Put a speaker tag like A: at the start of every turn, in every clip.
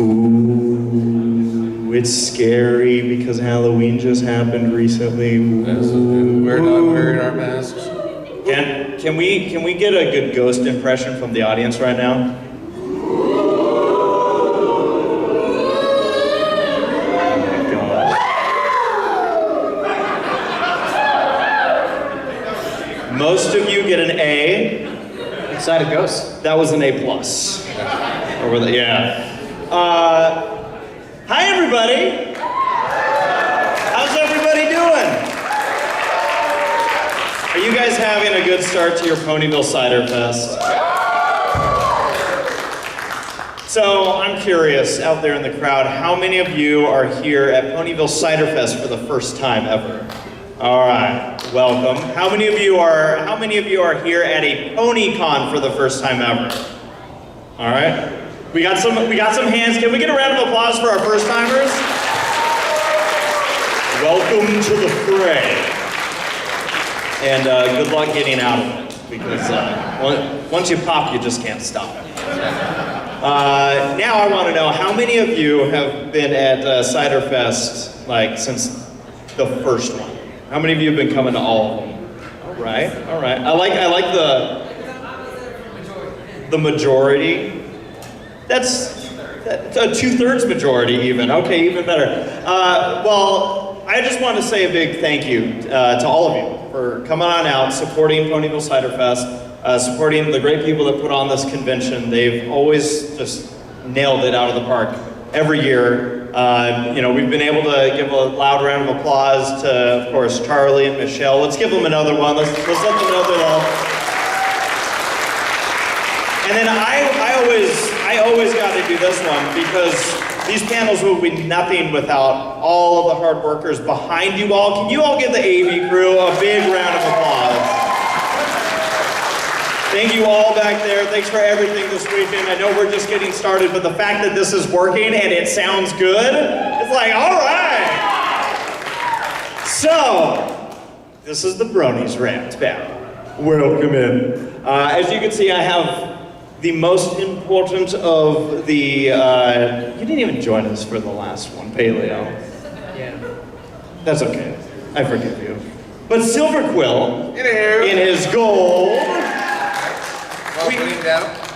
A: Ooh, it's scary because Halloween just happened recently. Ooh.
B: We're not wearing our masks.
A: Can we get a good ghost impression from the audience right now? Most of you get an A.
C: Excited ghost.
A: That was an A+. Over the, yeah. Hi everybody. How's everybody doing? Are you guys having a good start to your Ponyville Ciderfest? So I'm curious out there in the crowd, how many of you are here at Ponyville Ciderfest for the first time ever? All right, welcome. How many of you are here at a PonyCon for the first time ever? All right. We got some hands. Can we get a round of applause for our first timers? Welcome to the fray. And good luck getting out of it, because once you pop, you just can't stop it. Now I want to know, how many of you have been at Ciderfest like since the first one? How many of you have been coming to all of them? All right. I like the majority. That's a 2/3 majority even. Okay, even better. Well, I just want to say a big thank you to all of you for coming on out, supporting Ponyville Ciderfest, supporting the great people that put on this convention. They've always just nailed it out of the park every year. You know, we've been able to give a loud round of applause to, of course, Charlie and Michelle. Let's give them another one. Let's let them know they're love. And then I always got to do this one, because these panels will be nothing without all of the hard workers behind you all. Can you all give the AV crew a big round of applause? Thank you all back there. Thanks for everything this weekend. I know we're just getting started, but the fact that this is working and it sounds good, it's like, all right. So, this is the Bronies React panel. Welcome in. As you can see, I have the most important of the, you didn't even join us for the last one, Paleo.
C: Yeah.
A: That's okay, I forgive you. But Silver Quill,
B: in
A: his gold.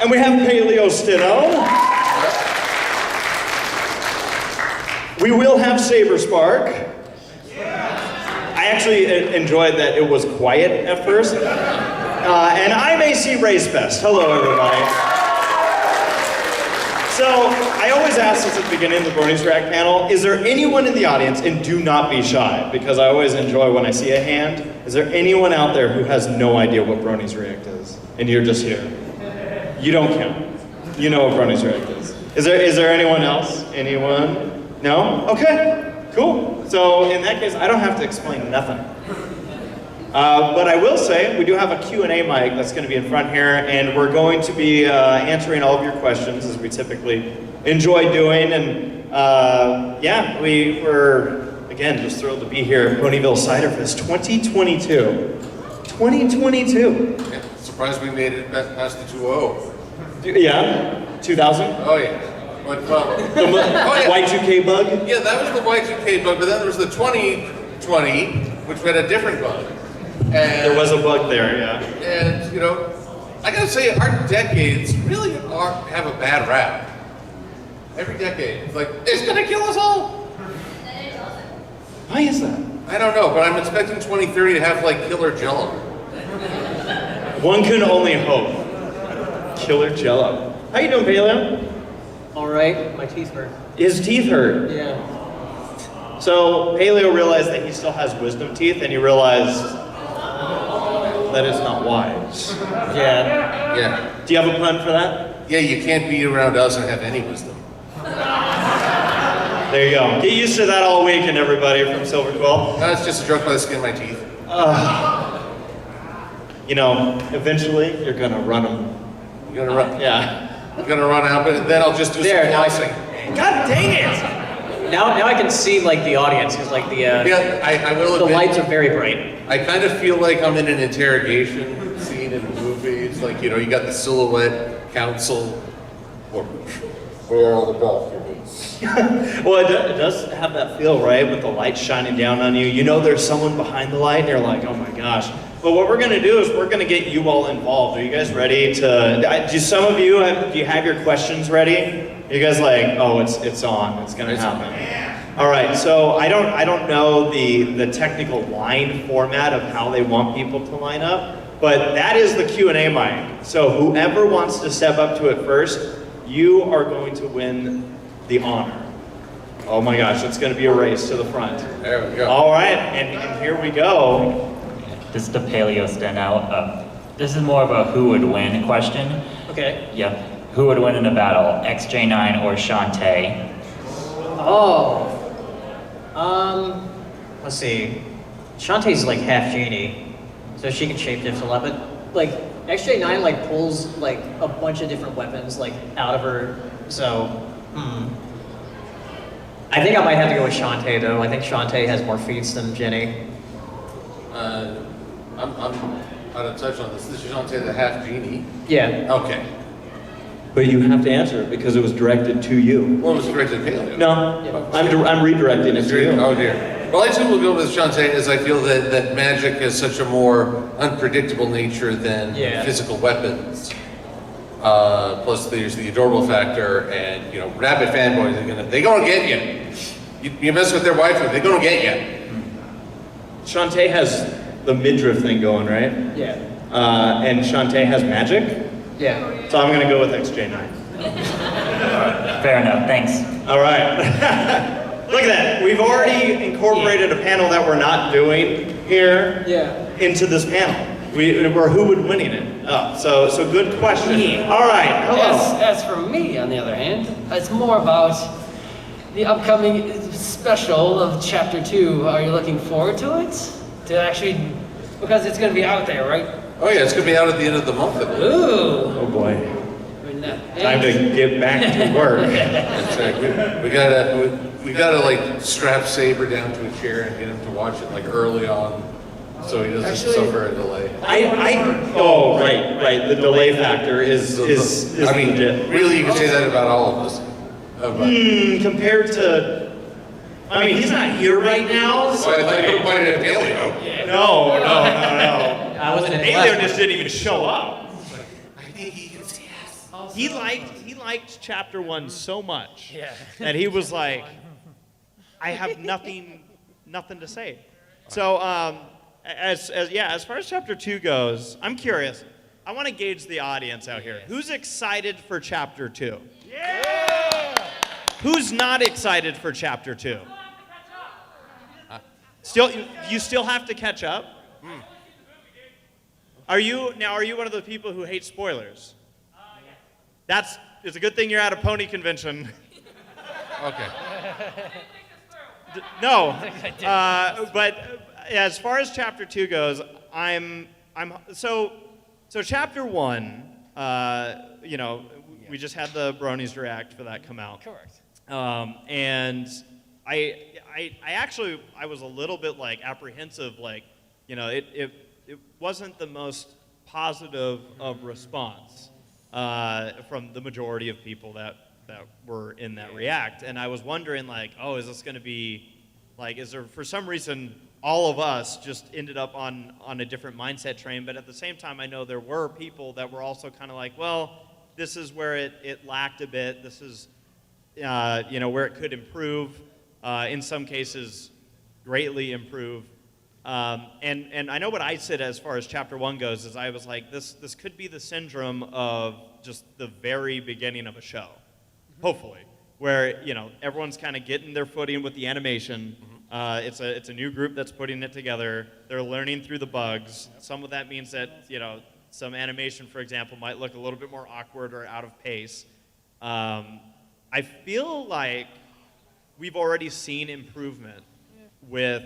A: And we have Paleosteno. We will have Saberspark. I actually enjoyed that it was quiet at first. And I'm ACRacebest. Hello, everybody. So, I always ask this at the beginning of the Bronies React panel, is there anyone in the audience, and do not be shy, because I always enjoy when I see a hand, is there anyone out there who has no idea what Bronies React is, and you're just here? You don't count. You know what Bronies React is. Is there anyone else? Anyone? No? Okay, cool. So, in that case, I don't have to explain nothing. But I will say, we do have a Q&A mic that's going to be in front here, and we're going to be answering all of your questions, as we typically enjoy doing. And yeah, we're, again, just thrilled to be here at Ponyville Ciderfest 2022. 2022.
B: Yeah, surprised we made it past the 2-0.
A: Yeah? 2000?
B: Oh yeah. But, well,
A: Y2K bug?
B: Yeah, that was the Y2K bug, but then there was the 2020, which had a different bug. And,
A: there was a bug there, yeah.
B: And, you know, I gotta say, our decades really have a bad rap. Every decade. It's like, it's gonna kill us all.
A: Why is that?
B: I don't know, but I'm expecting 2030 to have, like, killer Jello.
A: One can only hope. Killer Jello. How you doing, Paleo?
C: All right, my teeth hurt.
A: His teeth hurt.
C: Yeah.
A: So Paleo realized that he still has wisdom teeth, and he realized that it's not wise.
C: Yeah.
B: Yeah.
A: Do you have a pun for that?
B: Yeah, you can't be around us and have any wisdom.
A: There you go. Get used to that all weekend, everybody, from Silver Quill.
B: No, it's just a joke by the skin of my teeth.
A: You know, eventually you're gonna run them.
B: You're gonna run.
A: Yeah.
B: I'm gonna run out, but then I'll just do
C: There,
B: some
C: now I
B: flossing.
A: God dang it!
C: Now I can see like the audience, because like the
B: Yeah, I will
C: the
B: admit,
C: lights are very bright.
B: I kind of feel like I'm in an interrogation scene in a movie. It's like, you know, you got the silhouette council. Where are the documents?
A: Well, it does have that feel, right? With the light shining down on you. You know there's someone behind the light, and you're like, oh my gosh. But what we're going to do is we're going to get you all involved. Are you guys ready to, do some of you, do you have your questions ready? Are you guys like, oh, it's on, it's going to happen. All right, so I don't know the technical line format of how they want people to line up, but that is the Q&A mic. So whoever wants to step up to it first, you are going to win the honor. Oh my gosh, it's going to be a race to the front.
B: There we go.
A: All right, and here we go.
D: This is the Paleosteno. This is more of a who would win question.
C: Okay.
D: Yep. Who would win in a battle, XJ9 or Shantae?
C: Oh. Let's see. Shantae's like half genie, so she can shapeshift a lot, but like XJ9 like pulls like a bunch of different weapons like out of her, so I think I might have to go with Shantae though. I think Shantae has more feats than Jenny.
B: I'm out of touch on this. This is Shantae the half genie.
C: Yeah.
B: Okay.
A: But you have to answer it because it was directed to you.
B: Well, it was directed at Paleo.
A: No,
C: Yeah.
A: I'm redirecting it to you.
B: Oh dear. Well, I too will go with Shantae, as I feel that magic has such a more unpredictable nature than physical weapons. Plus, there's the adorable factor, and rabid fanboys they're gonna get you. You mess with their waifu, they're gonna get you.
A: Shantae has the midriff thing going, right?
C: Yeah.
A: And Shantae has magic,
C: Yeah.
A: so I'm gonna go with XJ9.
D: Fair enough, thanks.
A: All right. Look at that. We've already incorporated a panel that we're not doing here into this panel. We're who would winning it. Oh, so good question.
E: Yeah.
A: All right. Hello.
E: As for me, on the other hand, it's more about the upcoming special of Chapter 2. Are you looking forward to it? To actually, because it's going to be out there, right?
B: Oh yeah, it's gonna be out at the end of the month. I believe.
E: Ooh.
A: Oh boy.
E: I mean,
A: Time to get back to work.
B: That's right. We gotta like strap Saber down to a chair and get him to watch it like early on, so he doesn't suffer a delay.
A: Oh right. The delay factor is
B: I mean,
A: legit.
B: really, you can say that about all of us.
A: Compared to, I mean, he's not here right now. So
B: I thought you were pointing at Paleo.
A: No.
C: I wasn't in
A: Alien
C: class.
A: just didn't even show up.
B: I think he can see us.
A: He liked chapter 1 so much
E: Yeah.
A: that he was like, I have nothing to say. So as far as chapter 2 goes, I'm curious. I want to gauge the audience out here. Who's excited for chapter 2? Yeah! Who's not excited for chapter 2? You still have to catch up? Are you one of the people who hate spoilers? It's a good thing you're at a pony convention.
B: Okay.
A: No, but as far as chapter 2 goes, so chapter 1, we just had the Bronies React for that come out.
E: Correct.
A: And I was a little bit like apprehensive, like, it wasn't the most positive of response from the majority of people that were in that React. And I was wondering, like, oh, is this going to be, like, is there, for some reason, all of us just ended up on a different mindset train, but at the same time, I know there were people that were also kind of like, well, this is where it lacked a bit, this is, where it could improve, in some cases, greatly improve. And I know what I said as far as chapter 1 goes is I was like, this could be the syndrome of just the very beginning of a show, hopefully, where everyone's kind of getting their footing with the animation. It's a new group that's putting it together. They're learning through the bugs. Some of that means that some animation, for example, might look a little bit more awkward or out of pace. I feel like we've already seen improvement with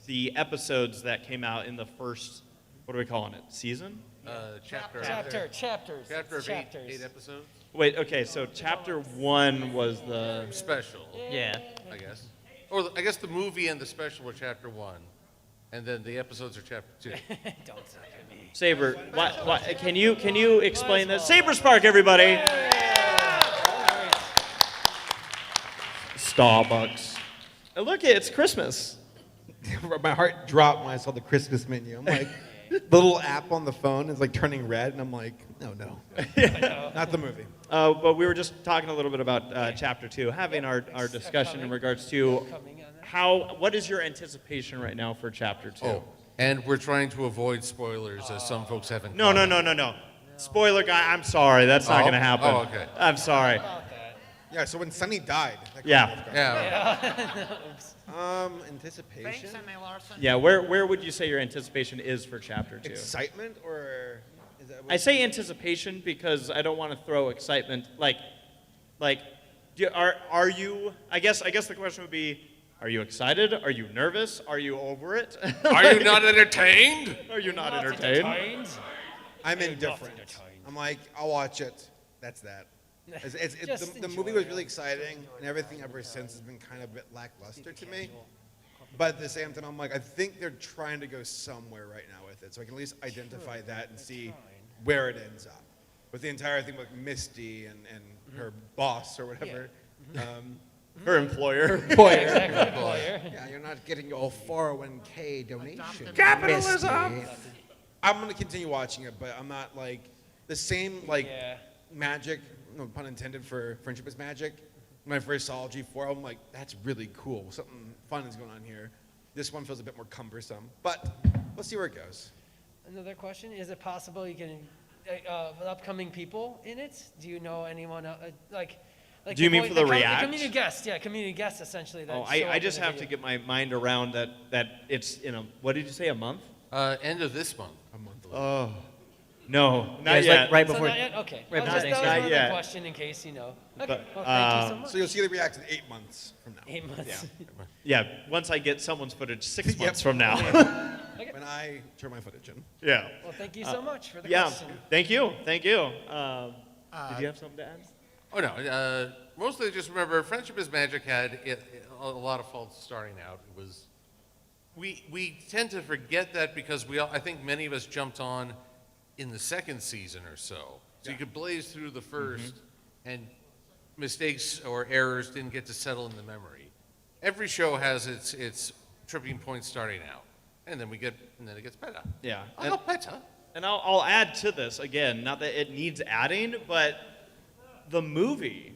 A: the episodes that came out in the first, what are we calling it, season?
E: Chapters.
B: Chapter of eight episodes.
A: Wait, okay, so chapter 1 was the...
B: Special,
C: Yeah.
B: I guess. Or I guess the movie and the special were chapter 1, and then the episodes are chapter 2.
E: Don't suck at me.
A: Saber, can you explain this? Saberspark, everybody! Starbucks. And look, it's Christmas.
F: My heart dropped when I saw the Christmas menu. I'm like, the little app on the phone is like turning red, and I'm like, no, not the movie.
A: But we were just talking a little bit about Chapter 2, having our discussion in regards to what is your anticipation right now for Chapter 2?
B: Oh, and we're trying to avoid spoilers, as some folks haven't.
A: No. Spoiler guy, I'm sorry, that's not going to happen.
B: Oh, okay.
A: I'm sorry.
F: Yeah, so when Sunny died. That
B: Yeah.
F: Anticipation?
A: Yeah, where would you say your anticipation is for Chapter 2?
F: Excitement, or is that
A: I say anticipation because I don't want to throw excitement. Are you? I guess the question would be: are you excited? Are you nervous? Are you over it?
B: Are you not entertained?
A: Are you not entertained?
F: I'm indifferent. I'm like, I'll watch it. That's that. The movie was really exciting, and everything ever since has been kind of a bit lackluster to me. But at the same time, I'm like, I think they're trying to go somewhere right now with it, so I can at least identify that and see where it ends up. With the entire thing with Misty and her boss or whatever.
A: Her employer.
F: Yeah, you're not getting your 401k donation.
A: Capitalism!
F: Misty. I'm going to continue watching it, but I'm not like, the same magic, no pun intended for Friendship is Magic. When I first saw G4, I'm like, that's really cool. Something fun is going on here. This one feels a bit more cumbersome, but we'll see where it goes.
E: Another question, is it possible you can, upcoming people in it? Do you know anyone, like
A: Do you mean for the React?
E: Community guests, community guests essentially. That
A: I just have to get my mind around that it's in a, what did you say, a month?
B: End of this month.
F: A month later.
A: Oh, no, not
C: Yeah, it's
A: yet.
C: like right
E: So
C: before.
E: not yet? Okay.
C: right
E: That was
C: before
E: another
A: Thanksgiving.
E: question in case, you know. Okay,
A: But,
E: well, thank you so much.
F: So you'll see the React in 8 months from now.
E: 8 months.
A: Yeah, once I get someo's footage 6
F: Yep.
A: months from now.
F: When I turn my footage in.
A: Yeah.
E: Well, thank you so much for the
A: Yeah,
E: question.
A: thank you. Did you have something to add?
B: Oh no, mostly just remember, Friendship is Magic had a lot of faults starting out. It was, we tend to forget that because I think many of us jumped on in the second season or so. So you could blaze through the first, and mistakes or errors didn't get to settle in the memory. Every show has its tripping points starting out, and then it gets better.
A: Yeah.
B: A lot better.
A: And I'll add to this again, not that it needs adding, but the movie,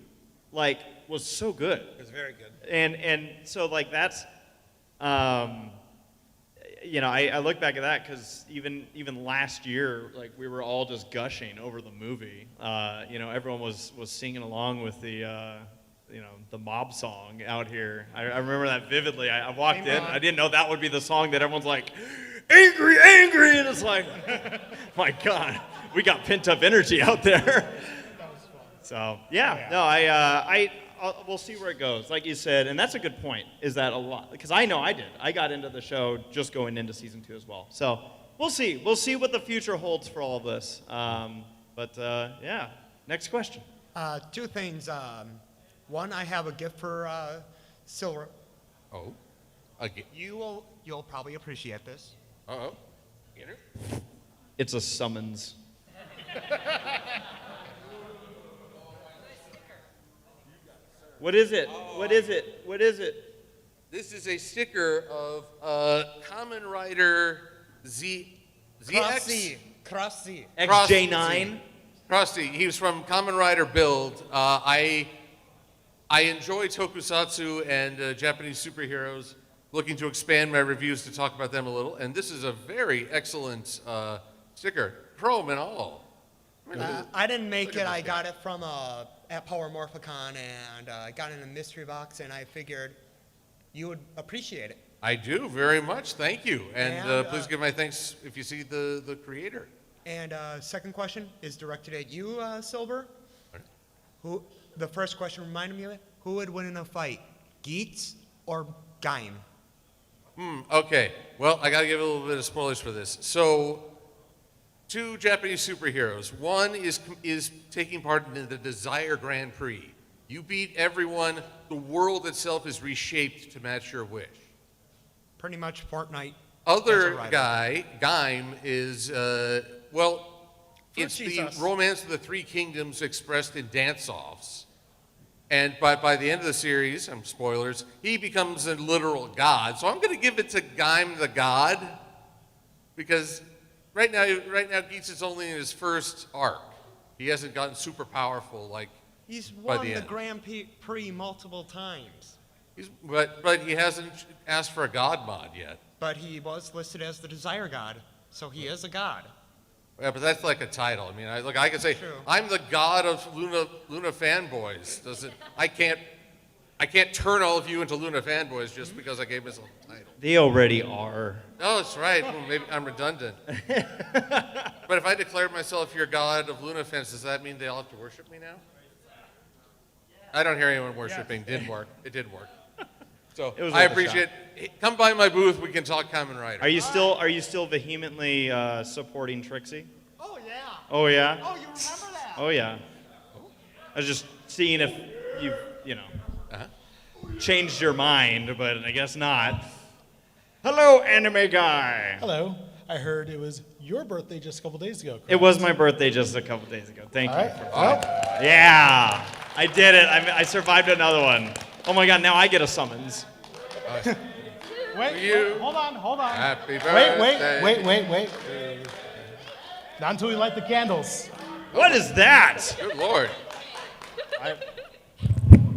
A: was so good.
F: It was very good.
A: And so that's, I look back at that because even last year, we were all just gushing over the movie. Everyone was singing along with the mob song out here. I remember that vividly. I walked in, I didn't know that would be the song that everyone's like, angry, angry, and it's like, my God, we got pent up energy out there. So we'll see where it goes, like you said, and that's a good point. Is that a lot? Because I know I did. I got into the show just going into season 2 as well. So we'll see. We'll see what the future holds for all of this. Next question.
G: 2 things. One, I have a gift for Silver.
B: Oh, again.
G: You'll probably appreciate this.
B: Uh-oh. Get her?
A: It's a summons. What is it? What is it? What is it?
B: This is a sticker of Kamen Rider ZX?
G: Cross Z.
A: XJ9.
B: Krusty. He was from Kamen Rider Build. I enjoy tokusatsu and Japanese superheroes. Looking to expand my reviews to talk about them a little. And this is a very excellent sticker. Chrome and all.
G: I didn't make
B: Look at
G: it. I
B: this guy.
G: got it from at Power Morphicon, and I got it in a mystery box, and I figured you would appreciate it.
B: I do very much. Thank you. And
G: And,
B: please give my thanks if you see the creator.
G: And second question is directed at you, Silver.
B: Okay.
G: The first question reminded me of it. Who would win in a fight, Geets or Gaim?
B: Okay. Well, I got to give a little bit of spoilers for this. So, 2 Japanese superheroes. One is taking part in the Desire Grand Prix. You beat everyone. The world itself is reshaped to match your wish.
G: Pretty much Fortnite.
B: Other
G: as a rival.
B: guy, Gaim, is, it's the
G: Jesus.
B: romance of the 3 kingdoms expressed in dance-offs. And by the end of the series, spoilers, he becomes a literal god. So I'm going to give it to Gaim the God, because right now Geats is only in his first arc. He hasn't gotten super powerful like
G: He's
B: by
G: won
B: the
G: the
B: end.
G: Grand Prix multiple times,
B: But he hasn't asked for a god mod yet.
G: but he was listed as the Desire God, so he is a god.
B: Yeah, but that's like a title. I mean, I could say
G: True.
B: I'm the god of Luna fanboys. I can't turn all of you into Luna fanboys just because I gave myself a title.
A: They already are.
B: Oh, that's right. Well, maybe I'm redundant. But if I declared myself your god of Luna fans, does that mean they all have to worship me now? I don't hear anyone worshiping. Didn't work. It didn't work. So
A: It was
B: I
A: worth a
B: appreciate. Come by my booth. We can talk Kamen Rider.
A: Are you still vehemently supporting Trixie?
G: Oh yeah.
A: Oh yeah.
G: Oh, you remember that?
A: Oh yeah. I was just seeing if you've changed your mind, but I guess not. Hello, anime guy.
H: Hello. I heard it was your birthday just a couple days ago.
A: It was my birthday just a couple days ago. Thank
H: All
A: you.
H: right.
A: For
H: Well,
A: yeah, I did it. I survived another one. Oh my god, now I get a summons.
H: wait,
B: you.
H: hold on.
B: Happy
H: Wait,
B: birthday.
H: wait. Not until we light the candles.
A: What is that?
B: Good Lord.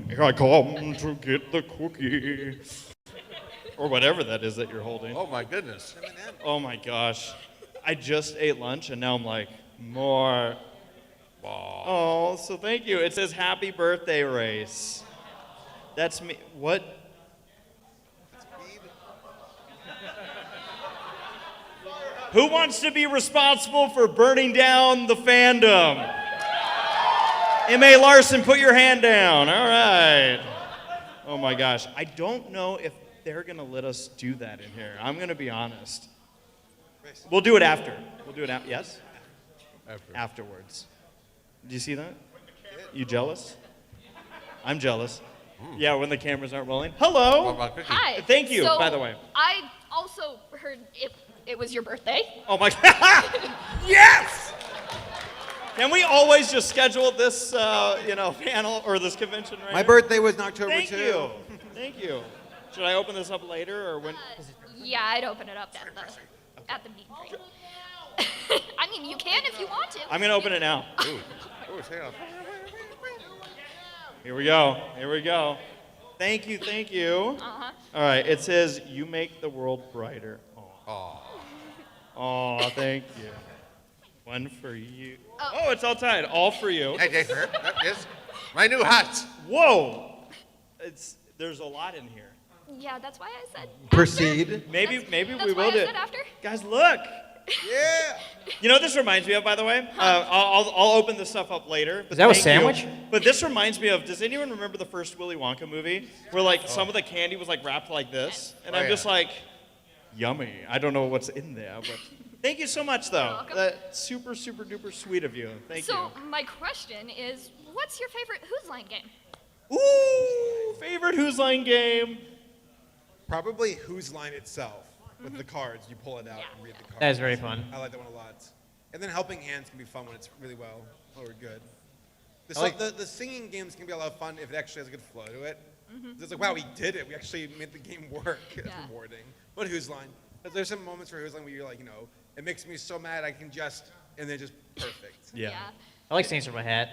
A: Here I come to get the cookie. Or whatever that is that you're holding.
B: Oh my goodness.
A: Oh my gosh. I just ate lunch and now I'm like, more. Oh, so thank you. It says happy birthday race. That's me. What? Who wants to be responsible for burning down the fandom? M.A. Larson, put your hand down. All right. Oh my gosh. I don't know if they're going to let us do that in here. I'm going to be honest. We'll do it after. We'll do it after. Yes? Afterwards. Do you see that? You jealous? I'm jealous. Yeah, when the cameras aren't rolling. Hello.
I: Hi.
A: Thank you,
I: So,
A: by the way.
I: I also heard it was your birthday.
A: Oh my God. Yes! Can we always just schedule this, panel or this convention right
F: My
A: here?
F: birthday was in October
A: Thank
F: too.
A: you. Thank you. Should I open this up later or when?
I: Yeah, I'd open it up at the meet and greet. I mean, you can if you want to.
A: I'm gonna open it now.
B: Ooh, hang on.
A: Here we go. Here we go. Thank you. Thank you.
I: Uh-huh.
A: All right. It says you make the world brighter.
B: Aw.
A: Oh, thank you. One for you.
I: Oh.
A: Oh, it's all tied. All for you.
B: Yes. My new hat.
A: Whoa. There's a lot in here.
I: Yeah, that's why I said.
F: Proceed.
A: Maybe
I: That's
A: we
I: why
A: will
I: I
A: do.
I: said after.
A: Guys, look.
F: Yeah.
A: You know what this reminds me of, by the way? I'll open this stuff up later. But
C: Is that a
A: thank
C: sandwich?
A: you. But this reminds me of, does anyone remember the first Willy Wonka movie? Where like some of the candy was like wrapped like this? And I'm just like, yummy. I don't know what's in there, but thank you so much though.
I: welcome.
A: That's super, super duper sweet of you. Thank you.
I: So my question is, what's your favorite Who's Line game?
A: Ooh, favorite Who's Line game?
F: Probably Whose Line itself with the cards. You pull it out and read the cards.
C: That is very fun.
F: I like that one a lot. And then Helping Hands can be fun when it's really well or good. The singing games can be a lot of fun if it actually has a good flow to it. It's like, wow, we did it. We actually made the game work. It's rewarding. But Whose Line? But there's some moments where Whose Line where you're like, it makes me so mad I can just, and then just perfect.
A: Yeah.
C: I like Scenes from a Hat.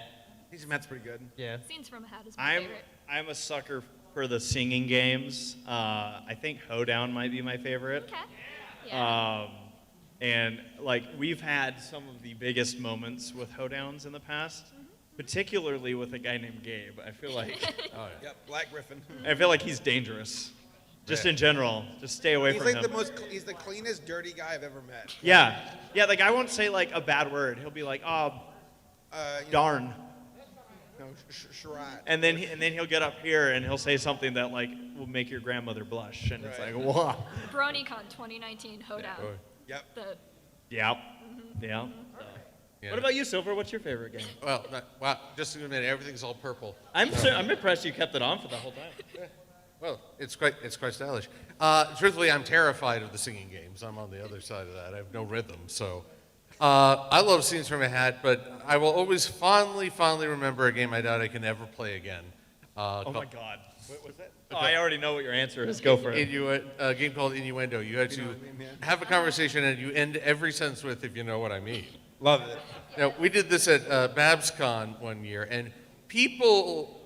F: He's Matt's pretty good.
C: Yeah.
I: Scenes from a Hat is my favorite.
A: I'm a sucker for the singing games. I think Hoedown might be my favorite.
I: Okay. Yeah.
A: And like we've had some of the biggest moments with Hoedowns in the past, particularly with a guy named Gabe. I feel like
F: Yep, Black Griffin.
A: I feel like he's dangerous. Just in general, just stay away
F: He's
A: from
F: like
A: him.
F: he's the cleanest, dirty guy I've ever met.
A: Yeah, the guy won't say like a bad word. He'll be like, darn.
F: No, Sherrod.
A: And then he'll get up here and he'll say something that like will make your grandmother blush, and it's like, whoa.
I: BronyCon 2019 Hoedown.
F: Yep.
A: Yeah. Yeah.
B: Yeah.
A: What about you, Silver? What's your favorite game?
B: Well, just a minute. Everything's all purple.
A: I'm impressed you kept it on for the whole time.
B: Well, it's quite stylish. Truthfully, I'm terrified of the singing games. I'm on the other side of that. I have no rhythm, so. I love Scenes from a Hat, but I will always fondly remember a game I doubt I can ever play again.
A: Oh my God. What's that? Oh, I already know what your answer is. Go for it.
B: A game called Innuendo. You had to have a conversation and you end every sentence with, if you know what I mean.
F: Love it.
B: Now, we did this at BabsCon one year, and people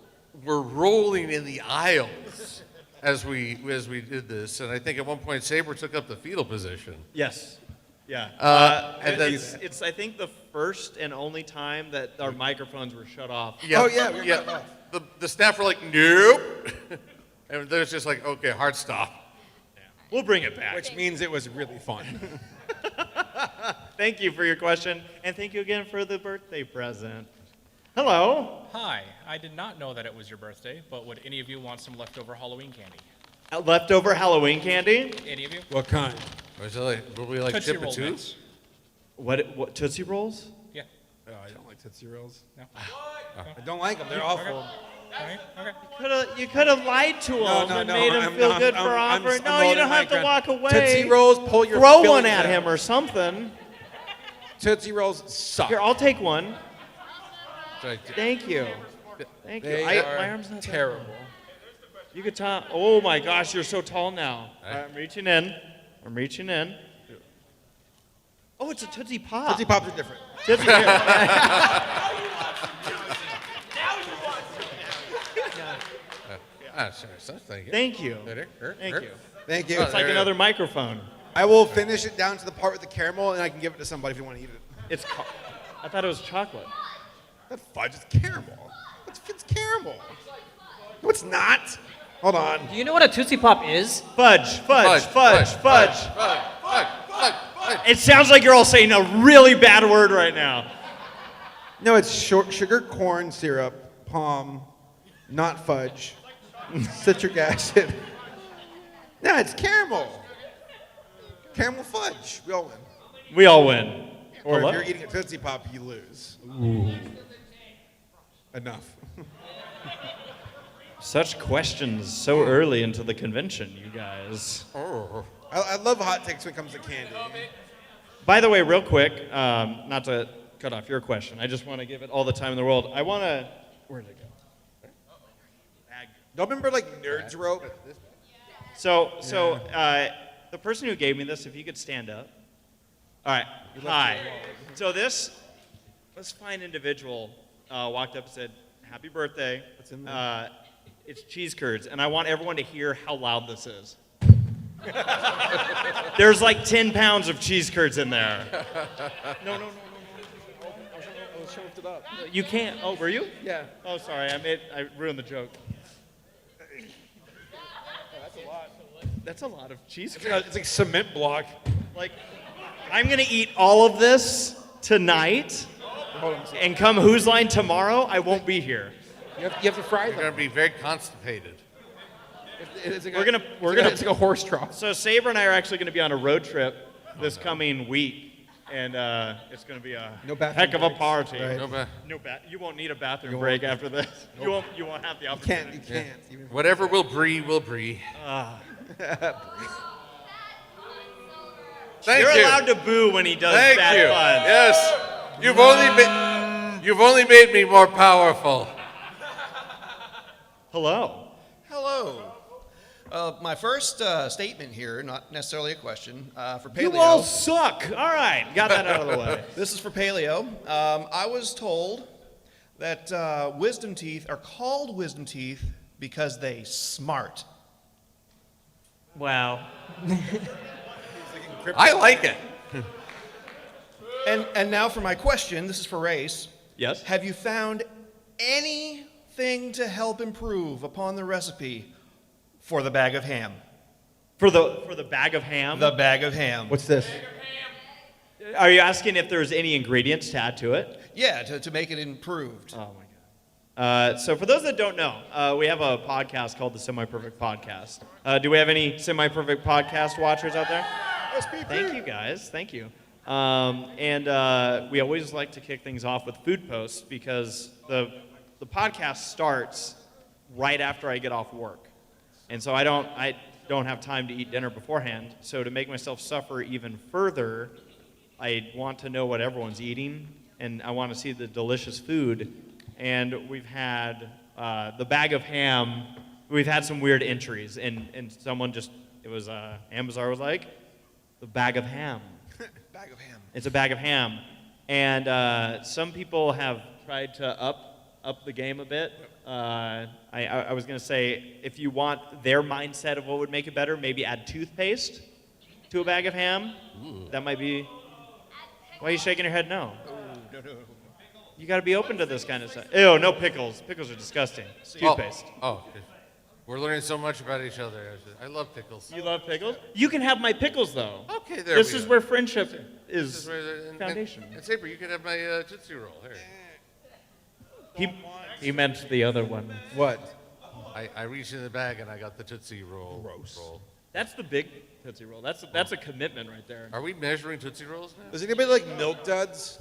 B: were rolling in the aisles as we did this. And I think at one point, Saber took up the fetal position.
A: Yes. Yeah.
B: And then,
A: it's I think the first and only time that our microphones were shut off.
F: Oh, yeah, we were cut off.
B: The staff were like, nope. And there's just like, okay, hard stop.
A: Yeah. We'll bring it back.
F: Which means it was really fun.
A: Thank you for your question, and thank you again for the birthday present. Hello.
J: Hi, I did not know that it was your birthday, but would any of you want some leftover Halloween candy?
A: Leftover Halloween candy?
J: Any of you?
F: What kind?
B: Will we like
J: Tootsie
B: chip a
J: Roll
B: tooth?
J: mix.
A: What Tootsie Rolls?
J: Yeah.
F: Oh, I don't like Tootsie Rolls.
J: No.
F: I don't like them. They're awful.
J: Okay.
A: You could have lied to him and made him
F: I'm
A: feel
F: not-
A: good
F: I'm-
A: for
F: I'm
A: offering. No,
F: holding
A: you don't
F: my
A: have to
F: ground.
A: walk away.
F: Tootsie Rolls, pull your
A: Throw one
F: fillings
A: at
F: out.
A: him or something.
F: Tootsie Rolls suck.
A: Here, I'll take one.
B: Sorry,
A: Thank you. Thank you.
F: They
A: My arm's not
F: terrible.
A: You could talk. Oh my gosh, you're so tall now. All right, I'm reaching in. I'm reaching in. Oh, it's a Tootsie Pop.
F: Tootsie Pops are different.
A: Tootsie
B: Sorry, thank you.
A: Thank you.
B: Thank
A: Thank you.
F: Thank you.
A: It's like another microphone.
F: I will finish it down to the part with the caramel, and I can give it to somebody if you want to eat it.
A: I thought it was chocolate.
F: That's fudge. It's caramel. It's caramel. No, it's not. Hold on.
C: Do you know what a Tootsie Pop is?
A: Fudge.
B: Fudge.
A: It sounds like you're all saying a really bad word right now.
F: No, it's sugar, corn syrup, palm, not fudge, citric acid. No, it's caramel. Caramel fudge. We all win.
A: We all win.
F: Or
A: Hello?
F: if you're eating a Tootsie Pop, you lose. Ooh. Enough.
A: Such questions so early into the convention, you guys.
B: Oh.
F: I love hot takes when it comes to candy.
A: By the way, real quick, not to cut off your question, I just want to give it all the time in the world. I want to. Where did it go?
F: Don't remember like Nerds Rope?
A: So the person who gave me this, if you could stand up. All right. Hi. So this fine individual walked up and said, "Happy birthday."
F: What's in there?
A: It's cheese curds, and I want everyone to hear how loud this is. There's like 10 pounds of cheese curds in there. No.
F: I was choked it up.
A: You can't. Oh, were you?
F: Yeah.
A: Oh, sorry. I ruined the joke.
F: That's a lot.
A: That's a lot of cheese curds.
F: It's like cement block.
A: Like, I'm gonna eat all of this tonight,
F: Hold on a second.
A: and come Who's Line tomorrow, I won't be here.
F: You have to fry
B: You're
F: them.
B: going to be very constipated.
F: It's like
A: We're gonna.
F: It's like a horse trough.
A: So Saber and I are actually gonna be on a road trip this coming week, and it's gonna be a
F: No bathroom
A: heck of a
F: breaks,
A: party.
F: right.
B: No,
A: You won't need a bathroom
F: You
A: break
F: won't.
A: after this.
F: Nope.
A: You won't have the
F: You
A: opportunity.
F: can't. Even
B: whatever will brie, will brie. Thank
A: You're
B: you.
A: allowed to boo when he does
B: Thank
A: bad
B: you.
A: puns.
B: Yes. You've only made me more powerful.
A: Hello.
K: Hello. My first statement here, not necessarily a question, for Paleo.
A: You all suck. All right, got that out of the way.
K: This is for Paleo. I was told that wisdom teeth are called wisdom teeth because they smart.
C: Wow.
B: I like it.
K: And now for my question. This is for Race.
A: Yes.
K: Have you found anything to help improve upon the recipe for the bag of ham?
A: For the bag of ham.
K: The bag of ham.
F: What's this?
A: Are you asking if there's any ingredients to add to it?
K: Yeah, to make it improved.
A: Oh my god. So for those that don't know, we have a podcast called the Semi-Perfect Podcast. Do we have any Semi-Perfect Podcast watchers out there? Thank you guys. Thank you. And we always like to kick things off with food posts because the podcast starts right after I get off work. And so I don't have time to eat dinner beforehand. So to make myself suffer even further, I want to know what everyone's eating, and I want to see the delicious food. And we've had the bag of ham. We've had some weird entries, and someone just, it was, Amazar was like, the bag of ham.
F: Bag of ham.
A: It's a bag of ham. And some people have tried to up the game a bit. I was going to say, if you want their mindset of what would make it better, maybe add toothpaste to a bag of ham.
B: Ooh.
A: That might be... Why are you shaking your head no?
F: No.
A: You got to be open to this kind of stuff. Ew, no pickles. Pickles are disgusting. Toothpaste.
B: Oh, okay. We're learning so much about each other. I love pickles.
A: You love pickles? You can have my pickles, though.
B: Okay, there
A: This
B: we
A: is
B: go.
A: where friendship is foundation.
B: And Saber, you can have my Tootsie Roll. Here.
A: He meant the other one.
F: What?
B: I reached in the bag and I got the Tootsie Roll.
F: Gross.
A: That's the big Tootsie Roll. That's a commitment right there.
B: Are we measuring Tootsie Rolls now?
F: Does anybody like Milk Duds?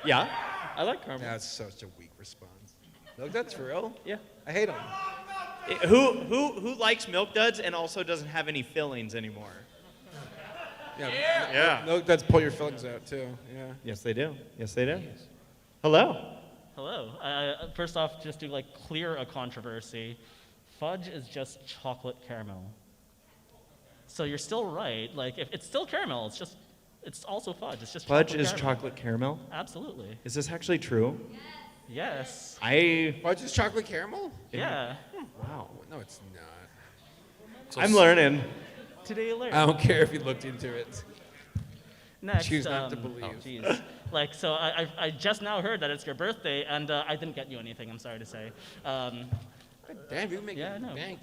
A: Yeah, I like caramel.
F: That's such a weak response. Milk Duds for real?
A: Yeah.
F: I hate them.
A: Who likes Milk Duds and also doesn't have any fillings anymore?
F: Yeah. Milk Duds pull your fillings out too. Yeah.
A: Yes, they do. Yes, they do. Hello.
L: Hello. First off, just to like clear a controversy, fudge is just chocolate caramel. So you're still right. Like, if it's still caramel, it's also fudge. It's just
A: Fudge
L: chocolate
A: is
L: caramel.
A: chocolate caramel?
L: Absolutely.
A: Is this actually true?
L: Yes.
F: Fudge is chocolate caramel?
L: Yeah.
A: Wow.
F: No, it's not.
A: I'm learning.
L: Today you learned.
F: I don't care if you looked into it.
L: Next,
F: Choose not to believe.
L: Oh, jeez. Like, so I just now heard that it's your birthday, and I didn't get you anything, I'm sorry to say.
F: Damn, you make
L: yeah, I know.
F: bank.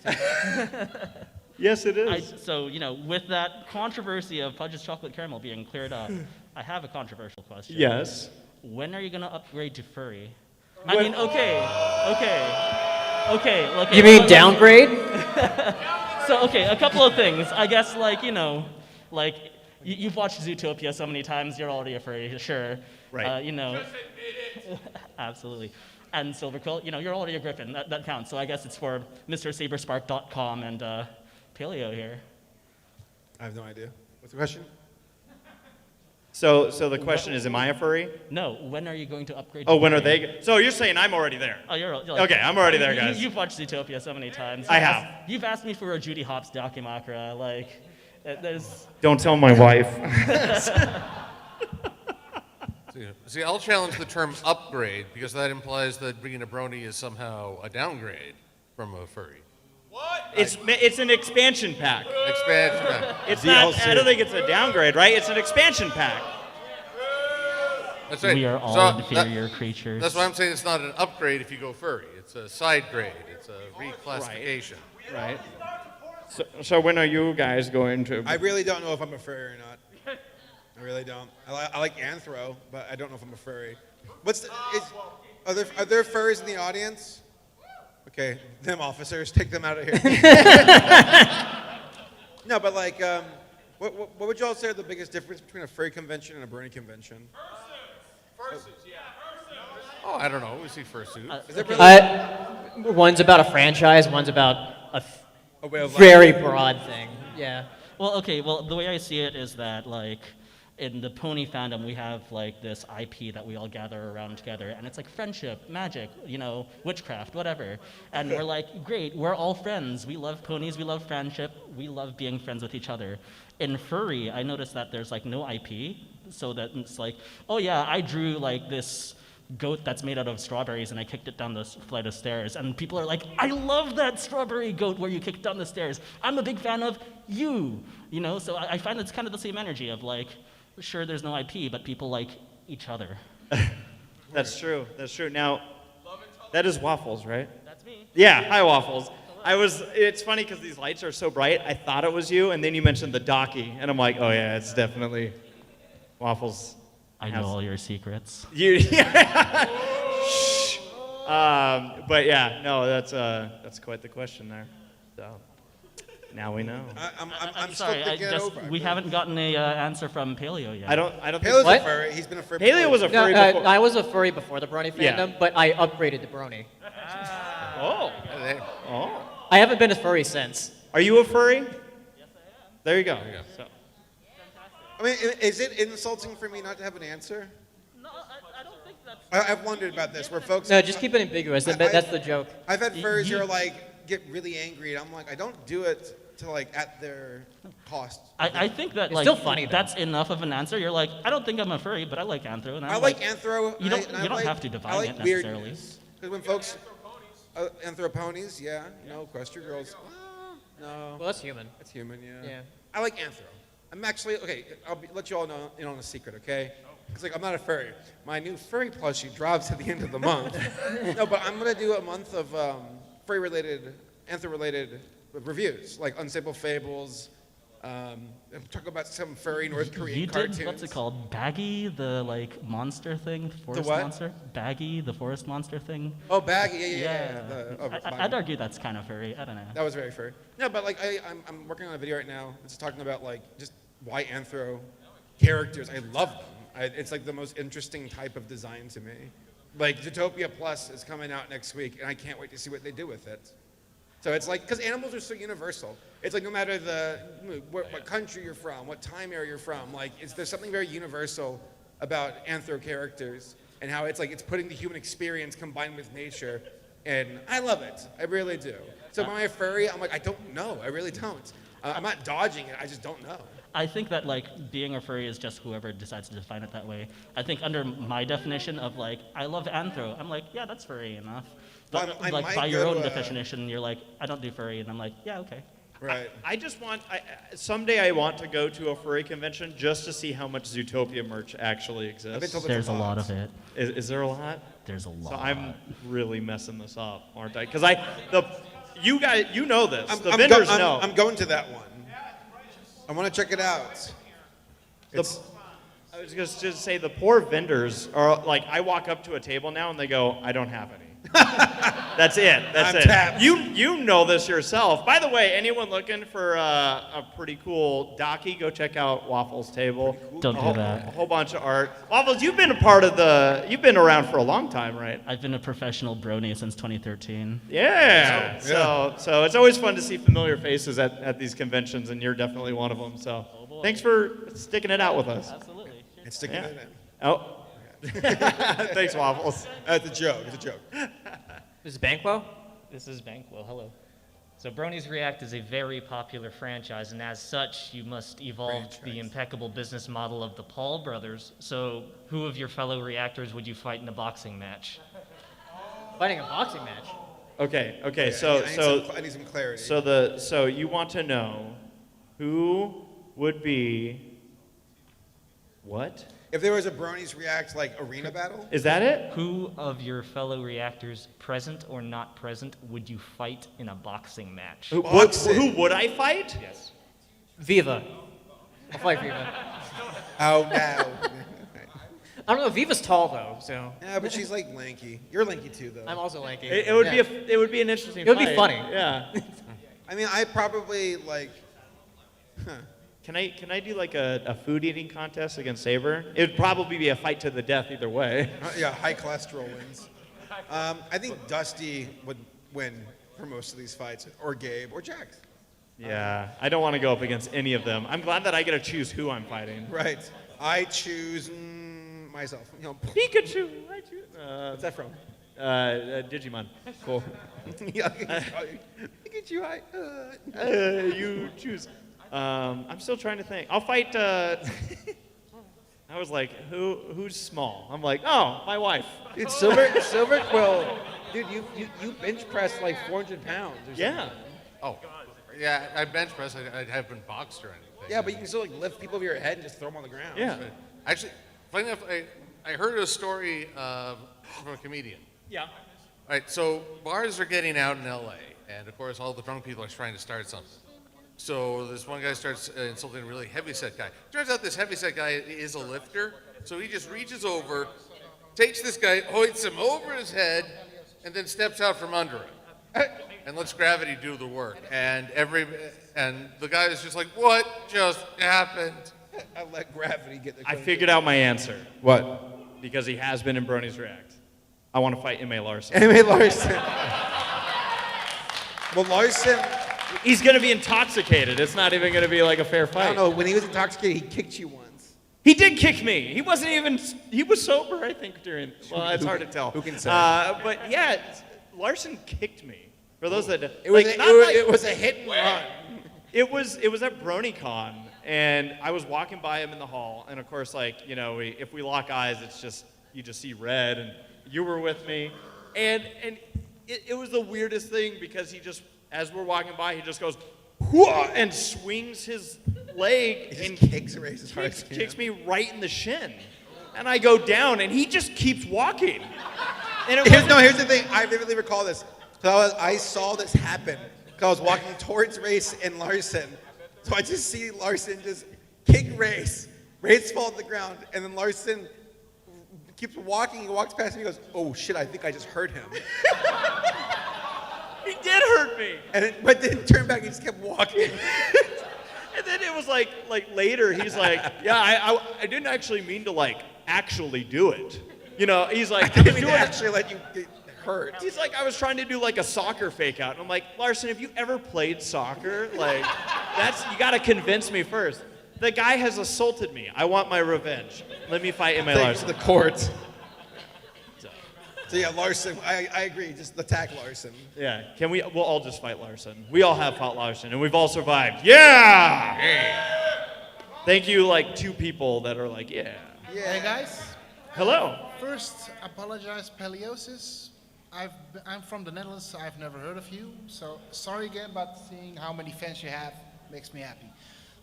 A: Yes, it is.
L: So, with that controversy of Fudge's chocolate caramel being cleared up, I have a controversial question.
A: Yes.
L: When are you going to upgrade to furry?
C: When-
L: I mean, okay.
C: You mean downgrade?
L: So, okay, a couple of things. I guess, you've watched Zootopia so many times, you're already a furry, sure.
A: Right.
L: Absolutely. And Silver Quill, you're already a griffin, that counts. So I guess it's for MrSaberspark.com and Paleo here.
F: I have no idea. What's the question?
A: So the question is, am I a furry?
L: No, when are you going to upgrade?
A: Oh,
L: to
A: when are
L: furry?
A: they? So you're saying I'm already there?
L: Oh, you're
A: okay, I'm already there, guys.
L: You've watched Zootopia so many times.
A: I have.
L: You've asked me for a Judy Hopps documakra. There's.
A: Don't tell my wife.
B: See, I'll challenge the term upgrade because that implies that being a brony is somehow a downgrade from a furry.
A: It's an expansion pack.
B: Expansion pack.
A: It's not. I don't think it's a downgrade, right? It's an expansion pack.
B: That's right.
L: We are all inferior creatures.
B: That's why I'm saying it's not an upgrade if you go furry. It's a side grade. It's a reclassification.
A: Right. So when are you guys going to?
F: I really don't know if I'm a furry or not. I really don't. I like anthro, but I don't know if I'm a furry. Are there furries in the audience? Okay, them officers, take them out of here. No, but what would you all say are the biggest difference between a furry convention and a brony convention?
B: Fursuits, yeah. Oh, I don't know. We see fursuits.
C: One's about a franchise, one's about
F: a way of
C: very broad thing. Yeah.
L: Well, the way I see it is that, in the Pony Fandom, we have, this IP that we all gather around together, and it's like friendship, magic, witchcraft, whatever. And we're like, great, we're all friends. We love ponies, we love friendship, we love being friends with each other. In furry, I noticed that there's, no IP, so that it's like, oh yeah, I drew, this goat that's made out of strawberries and I kicked it down this flight of stairs. And people are like, I love that strawberry goat where you kicked down the stairs. I'm a big fan of you, So I find it's kind of the same energy of sure, there's no IP, but people like each other.
A: That's true. That's true. Now, that is Waffles, right?
L: That's me.
A: Yeah. Hi, Waffles. It's funny because these lights are so bright. I thought it was you, and then you mentioned the docky, and I'm like, oh yeah, it's definitely Waffles.
L: I know all your secrets.
A: Shh. But yeah, no, that's quite the question there. So now we know.
F: I'm
L: sorry,
F: still thinking it over.
L: we haven't gotten a answer from Paleo yet.
A: I don't.
F: Paleo's
C: What?
F: a furry. He's been a furry.
A: Paleo was a
C: No,
A: furry before.
C: I was a furry before the Brony
A: Yeah.
C: Fandom, but I upgraded to Brony.
A: Oh. Oh.
C: I haven't been a furry since.
A: Are you a furry? Yes, I am. There you go. So.
F: I mean, is it insulting for me not to have an answer?
L: No, I don't think
F: I've wondered about this, where folks.
C: No, just keep it ambiguous. That's the joke.
F: I've had furries who are like get really angry, and I'm like, I don't do it to like at their cost.
L: I think that
C: It's
L: like
C: still funny, though.
L: that's enough of an answer. You're like, I don't think I'm a furry, but I like anthro. And
F: I like anthro.
L: You don't have to define it necessarily.
F: Because when folks anthroponies, yeah, equestrian girls. No.
C: Well, that's human.
F: That's human, yeah.
C: Yeah.
F: I like anthro. I'm actually okay. Let you all know in on a secret, okay? It's like I'm not a furry. My new furry plushie drops at the end of the month. No, but I'm gonna do a month of furry-related, anther-related reviews, like Unstable Fables. Talk about some furry North Korean cartoons.
L: You did, what's it called? Baggy, the like monster thing, forest
F: what?
L: monster? Baggy, the forest monster thing?
F: Oh, Baggy, yeah.
L: I'd argue that's kind of furry, I don't know.
F: That was very furry. No, but like I'm working on a video right now that's talking about like just why anthro characters, I love them. It's like the most interesting type of design to me. Like Zootopia Plus is coming out next week, and I can't wait to see what they do with it. So it's like, because animals are so universal. It's like no matter what country you're from, what time era you're from, like there's something very universal about anthro characters and how it's like it's putting the human experience combined with nature, and I love it. I really do. So am I a furry? I'm like, I don't know. I really don't. I'm not dodging it. I just don't know.
L: I think that like being a furry is just whoever decides to define it that way. I think under my definition of like, I love anthro, I'm like, yeah, that's furry enough. But like by your own definition, you're like, I don't do furry, and I'm like, yeah, okay.
F: Right.
A: I just want, someday I want to go to a furry convention just to see how much Zootopia merch actually exists.
L: There's a lot of it.
A: Is there a lot?
L: There's a lot.
A: So I'm really messing this up, aren't I? Because you guys, you know this. The vendors know.
F: I'm going to that one. I want to check it out.
A: I was going to say the poor vendors are like, I walk up to a table now and they go, I don't have any. That's it. That's it.
F: Tapped.
A: You know this yourself. By the way, anyone looking for a pretty cool docky, go check out Waffles' table.
L: Don't do that.
A: A whole bunch of art. Waffles, you've been around for a long time, right?
L: I've been a professional brony since 2013.
A: Yeah. So it's always fun to see familiar faces at these conventions, and you're definitely one of them. So thanks for sticking it out with us.
L: Absolutely.
F: It's sticking it in.
A: Oh. Thanks, Waffles.
F: That's a joke. It's a joke.
C: This is Banquo?
M: This is Banquo. Hello. So Bronies React is a very popular franchise, and as such, you must evolve the impeccable business model of the Paul brothers. So who of your fellow reactors would you fight in a boxing match?
C: Fighting a boxing match?
A: Okay.
F: I need some clarity.
A: So you want to know who would be what?
F: If there was a Bronies React like arena battle?
A: Is that it?
M: Who of your fellow reactors, present or not present, would you fight in a boxing match?
A: Who would I fight?
M: Yes.
C: Viva. I'll fight Viva.
F: Oh, no.
C: I don't know. Viva's tall though, so.
F: Yeah, but she's like lanky. You're lanky too, though.
C: I'm also lanky.
A: It would be an interesting.
C: It would
A: fight.
C: be funny.
A: Yeah.
F: I mean, I probably like.
A: Can I do like a food eating contest against Saber? It would probably be a fight to the death either way.
F: Yeah, high cholesterol wins. I think Dusty would win for most of these fights, or Gabe, or Jax.
A: Yeah, I don't want to go up against any of them. I'm glad that I get to choose who I'm fighting.
F: Right. I choose myself.
A: Pikachu. I choose.
F: What's that from?
A: Digimon. Cool.
F: Pikachu.
A: You choose. I'm still trying to think. I'll fight. I was like, who's small? I'm like, oh, my wife.
N: Dude, Silver Quill. Dude, you bench press like 400 pounds. Or something.
A: Yeah.
B: Oh, yeah. I bench press. I haven't boxed or anything.
F: Yeah, but you can still like lift people over your head and just throw them on the ground.
A: Yeah.
B: Actually, funny enough, I heard a story from a comedian.
C: Yeah.
B: All right, so bars are getting out in LA, and of course, all the drunk people are trying to start something. So this one guy starts insulting a really heavyset guy. Turns out this heavyset guy is a lifter, so he just reaches over, takes this guy, hoists him over his head, and then steps out from under him, and lets gravity do the work. And the guy is just like, "What just happened?"
F: I let gravity get the.
A: I figured out my answer.
F: What?
A: Because he has been in Bronies React. I want to fight M.A. Larson.
F: M.A. Larson. Well, Larson.
A: He's going to be intoxicated. It's not even going to be like a fair fight.
F: I don't know. When he was intoxicated, he kicked you once.
A: He did kick me. He wasn't even, he was sober, I think, during, well, it's hard to tell.
F: Who can say?
A: But yeah, Larson kicked me. For those that,
F: It was,
A: like,
F: it was a hit and run.
A: It was at BronyCon, and I was walking by him in the hall, and of course, like, you know, if we lock eyes, it's just, you just see red, and you were with me, and it was the weirdest thing, because he just, as we're walking by, he just goes, "Whoa," and swings his leg and kicks me right in the shin. And I go down, and he just keeps walking. And
F: here's the thing. I vividly recall this. So I saw this happen. Because I was walking towards Race and Larson. So I just see Larson just kick Race. Race falls to the ground, and then Larson keeps walking. He walks past me and goes, "Oh shit, I think I just hurt him."
A: He did hurt me.
F: But then turned back and just kept walking.
A: And then it was like later, he's like, "Yeah, I didn't actually mean to like actually do it." You know, he's like,
F: I didn't mean to actually let you get hurt.
A: He's like, "I was trying to do like a soccer fake out." And I'm like, "Larson, have you ever played soccer? Like, you gotta convince me first. The guy has assaulted me. I want my revenge. Let me fight in my Larson."
F: The court. So yeah, Larson, I agree. Just attack Larson.
A: Yeah, we'll all just fight Larson. We all have fought Larson, and we've all survived. Yeah! Thank you, like, 2 people that are like, yeah.
H: Hey, guys.
A: Hello.
H: First, apologize, Paleosis. I'm from the Netherlands, so I've never heard of you. So sorry again, but seeing how many fans you have makes me happy.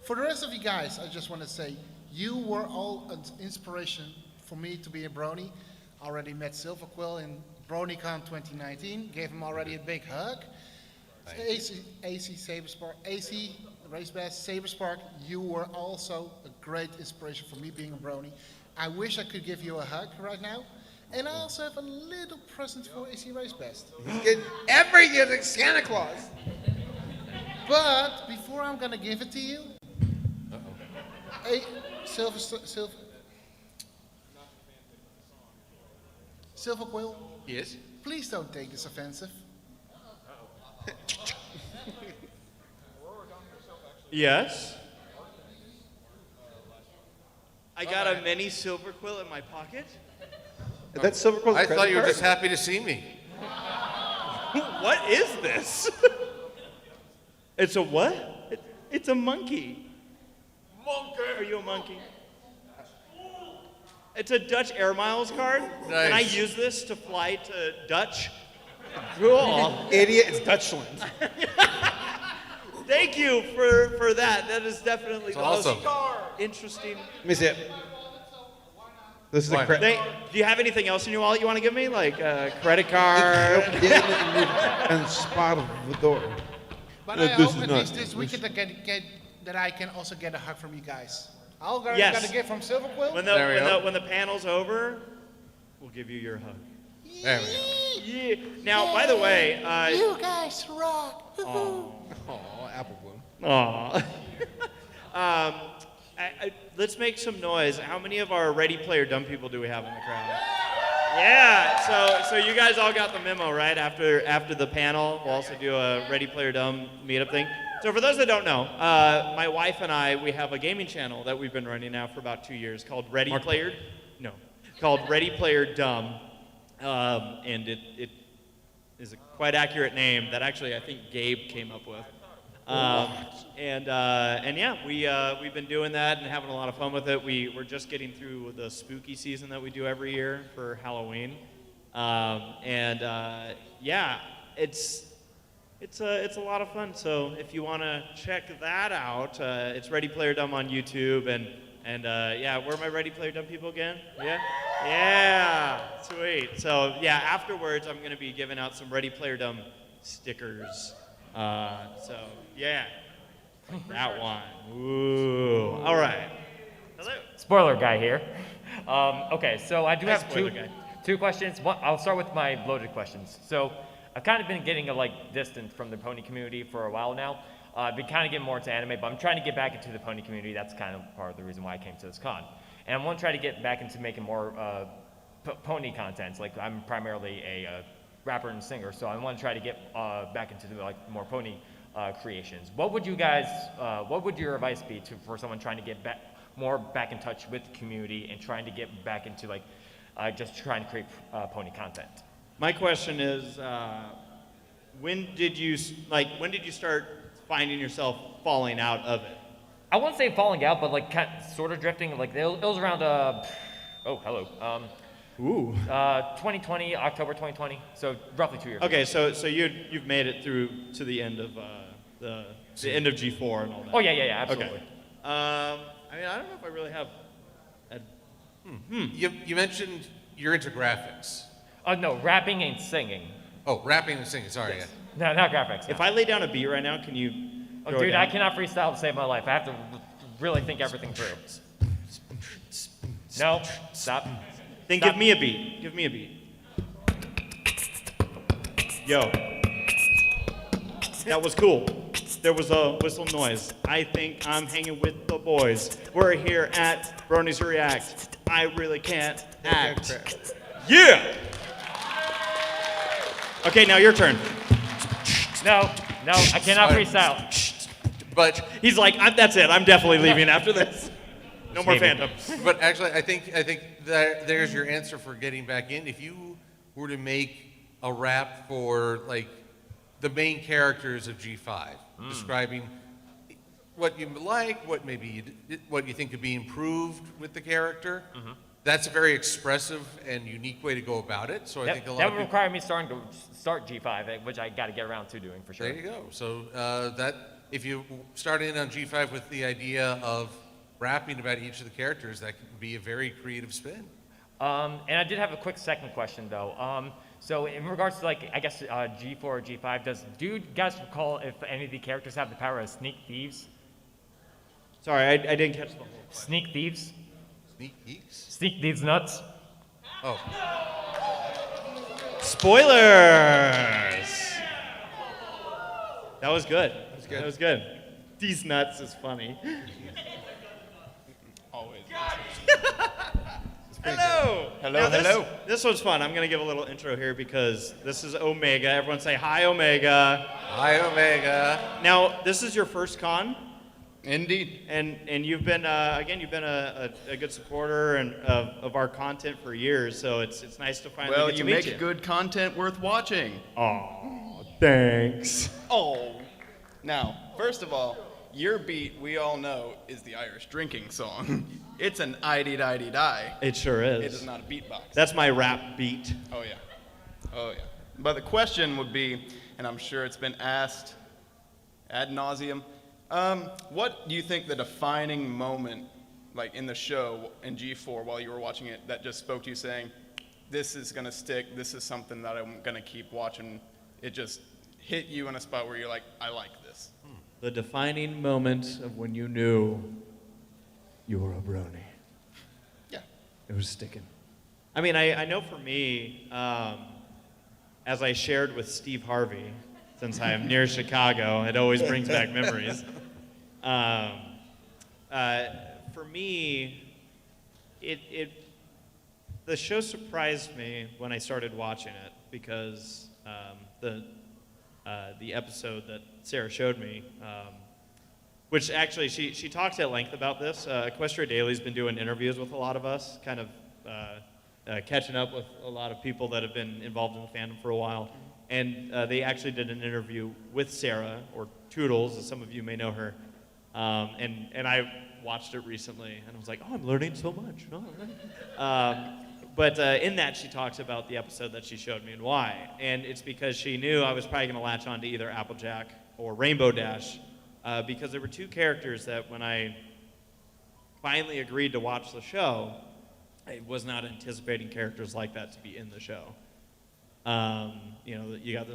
H: For the rest of you guys, I just want to say you were all an inspiration for me to be a Brony. Already met Silver Quill in BronyCon 2019. Gave him already a big hug. ACRacebest, Saberspark, you were also a great inspiration for me being a Brony. I wish I could give you a hug right now. And I also have a little present for ACRacebest.
F: He's getting everything like Santa Claus.
H: But before I'm gonna give it to you, Silver Quill.
B: Yes.
H: Please don't take this offensive.
A: Yes. I got a mini Silver Quill in my pocket.
F: That's Silver Quill's
B: I
F: credit
B: thought you were
F: card?
B: just happy to see me.
A: What is this? It's a what? It's a monkey. Monkey. Are you a monkey? It's a Dutch Air Miles card.
B: Nice.
A: Can I use this to fly to Dutch? Cool.
F: Idiot, it's Dutchland.
A: Thank you for that. That is definitely
B: It's
A: the
B: awesome.
A: most interesting.
F: Let me see it. This is the credit.
A: Do you have anything else in your wallet you want to give me? Like a credit card?
F: And spot of the door.
H: But I hope at least this weekend that I can also get a hug from you guys. I'll got a gift from Silver Quill.
A: When the panel's over, we'll give you your hug.
B: There we go.
A: Yeah. Now, by the way,
H: you guys rock.
F: Oh, Apple Bloom.
A: Aw. Let's make some noise. How many of our Ready Player Dumb people do we have in the crowd? Yeah. So you guys all got the memo, right? After the panel, we'll also do a Ready Player Dumb meetup thing. So for those that don't know, my wife and I, we have a gaming channel that we've been running now for about 2 years called Ready Player Dumb. And it is a quite accurate name that actually I think Gabe came up with. And yeah, we've been doing that and having a lot of fun with it. We're just getting through the spooky season that we do every year for Halloween. Yeah, it's a lot of fun. So if you want to check that out, it's Ready Player Dumb on YouTube. And yeah, where are my Ready Player Dumb people again? Yeah? Yeah, sweet. So yeah, afterwards I'm going to be giving out some Ready Player Dumb stickers. So yeah, that one. Ooh, all right. Hello.
O: Spoiler guy here. Okay, so I do
A: Hi,
O: have
A: spoiler guy.
O: two questions. I'll start with my loaded questions. So I've kind of been getting distant from the pony community for a while now. I've been kind of getting more into anime, but I'm trying to get back into the pony community. That's kind of part of the reason why I came to this con. And I want to try to get back into making more pony content. Like I'm primarily a rapper and singer, so I want to try to get back into more pony creations. What would your advice be for someone trying to get more back in touch with the community and trying to get back into like just trying to create pony content.
A: My question is, when did you start finding yourself falling out of it?
O: I wouldn't say falling out, but like sort of drifting. Like it was around oh hello. 2020, October 2020. So roughly 2 years.
A: Okay, so you've made it through to the end of the end of G4 and all that.
O: Oh yeah, absolutely.
A: Okay. I mean, I don't know if I really have.
B: You mentioned you're into graphics.
O: No, rapping and singing.
B: Oh, rapping and singing. Sorry.
A: Yes.
O: No, not graphics. No.
A: If I lay down a beat right now, can you?
O: Oh, dude, I cannot freestyle to save my life. I have to really think everything through. No, stop.
A: Then
O: Stop.
A: give me a beat. Give me a beat. Yo. That was cool. There was a whistle noise. I think I'm hanging with the boys. We're here at Bronies React. I really can't act. Yeah! Okay, now your turn.
O: No, I cannot freestyle.
B: But
A: he's like, that's it. I'm definitely leaving after this. No more
B: Maybe.
A: fandoms.
B: But actually, I think that there's your answer for getting back in. If you were to make a rap for like the main characters of G5, describing what you like, what you think could be improved with the character, that's a very expressive and unique way to go about it. So I think a lot
O: that
B: of
O: would
B: people,
O: require me starting to start G5, which I got to get around to doing for sure.
B: there you go. So that if you start in on G5 with the idea of rapping about each of the characters, that can be a very creative spin.
O: And I did have a quick second question though. So in regards to like, I guess G4 or G5, do you guys recall if any of the characters have the power of sneak thieves?
A: Sorry, I didn't catch the whole.
O: Sneak thieves?
B: Sneak geeks?
O: Sneak thieves nuts?
B: Oh.
A: Spoilers! That was good. That was good. These nuts is funny.
P: Always.
A: Hello!
P: Hello,
A: Now
P: hello.
A: This one's fun. I'm going to give a little intro here because this is Omega. Everyone say hi, Omega.
B: Hi, Omega.
A: Now, this is your first con?
P: Indeed.
A: And you've been, again, you've been a good supporter of our content for years, so it's nice to finally
P: Well,
A: get to
P: you
A: meet
P: make good content worth watching.
A: Oh, thanks.
P: Oh. Now, first of all, your beat, we all know, is the Irish drinking song. It's an I-dee-die-dee-die.
A: It sure is.
P: It is not a beatbox.
A: That's my rap beat.
P: Oh, yeah. Oh, yeah. But the question would be, and I'm sure it's been asked ad nauseum, what do you think the defining moment, like in the show in G4 while you were watching it, that just spoke to you saying, this is going to stick, this is something that I'm going to keep watching? It just hit you in a spot where you're like, I like this.
A: The defining moment of when you knew you were a brony.
P: Yeah.
A: It was sticking. I mean, I know for me, as I shared with Steve Harvey, since I am near Chicago, it always brings back memories. For me, the show surprised me when I started watching it because the episode that Sarah showed me, which actually she talks at length about this. Equestria Daily's been doing interviews with a lot of us, kind of catching up with a lot of people that have been involved in the fandom for a while. And they actually did an interview with Sarah, or Toodles, as some of you may know her. And I watched it recently, and I was like, oh, I'm learning so much. But in that, she talks about the episode that she showed me and why. And it's because she knew I was probably going to latch on to either Applejack or Rainbow Dash, because there were two characters that when I finally agreed to watch the show, I was not anticipating characters like that to be in the show. You know, you got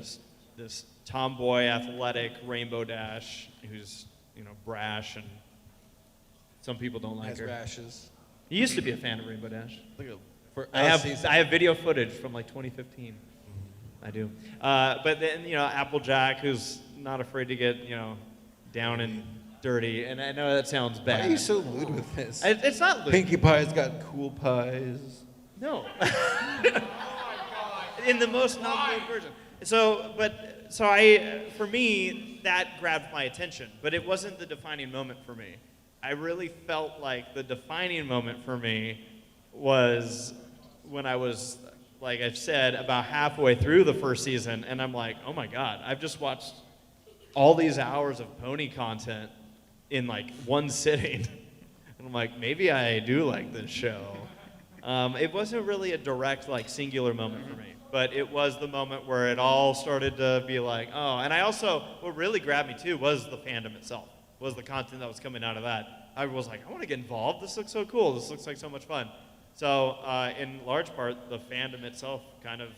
A: this tomboy, athletic Rainbow Dash who's, you know, brash, and some people don't like her.
Q: Rashes.
A: He used to be a fan of Rainbow Dash.
Q: Look at
A: I have video footage from like 2015. I do. But then, you know, Applejack, who's not afraid to get, you know, down and dirty. And I know that sounds bad.
Q: Why are you so lewd with this?
A: It's not lewd.
Q: Pinkie Pie's got cool pies.
A: No. In the most non-lewd version. So for me, that grabbed my attention. But it wasn't the defining moment for me. I really felt like the defining moment for me was when I was, like I've said, about halfway through the first season, and I'm like, oh my God, I've just watched all these hours of pony content in like one sitting. And I'm like, maybe I do like this show. It wasn't really a direct, like, singular moment for me, but it was the moment where it all started to be like, oh, and I also, what really grabbed me too was the fandom itself, was the content that was coming out of that. I was like, I want to get involved. This looks so cool. This looks like so much fun. So in large part, the fandom itself kind of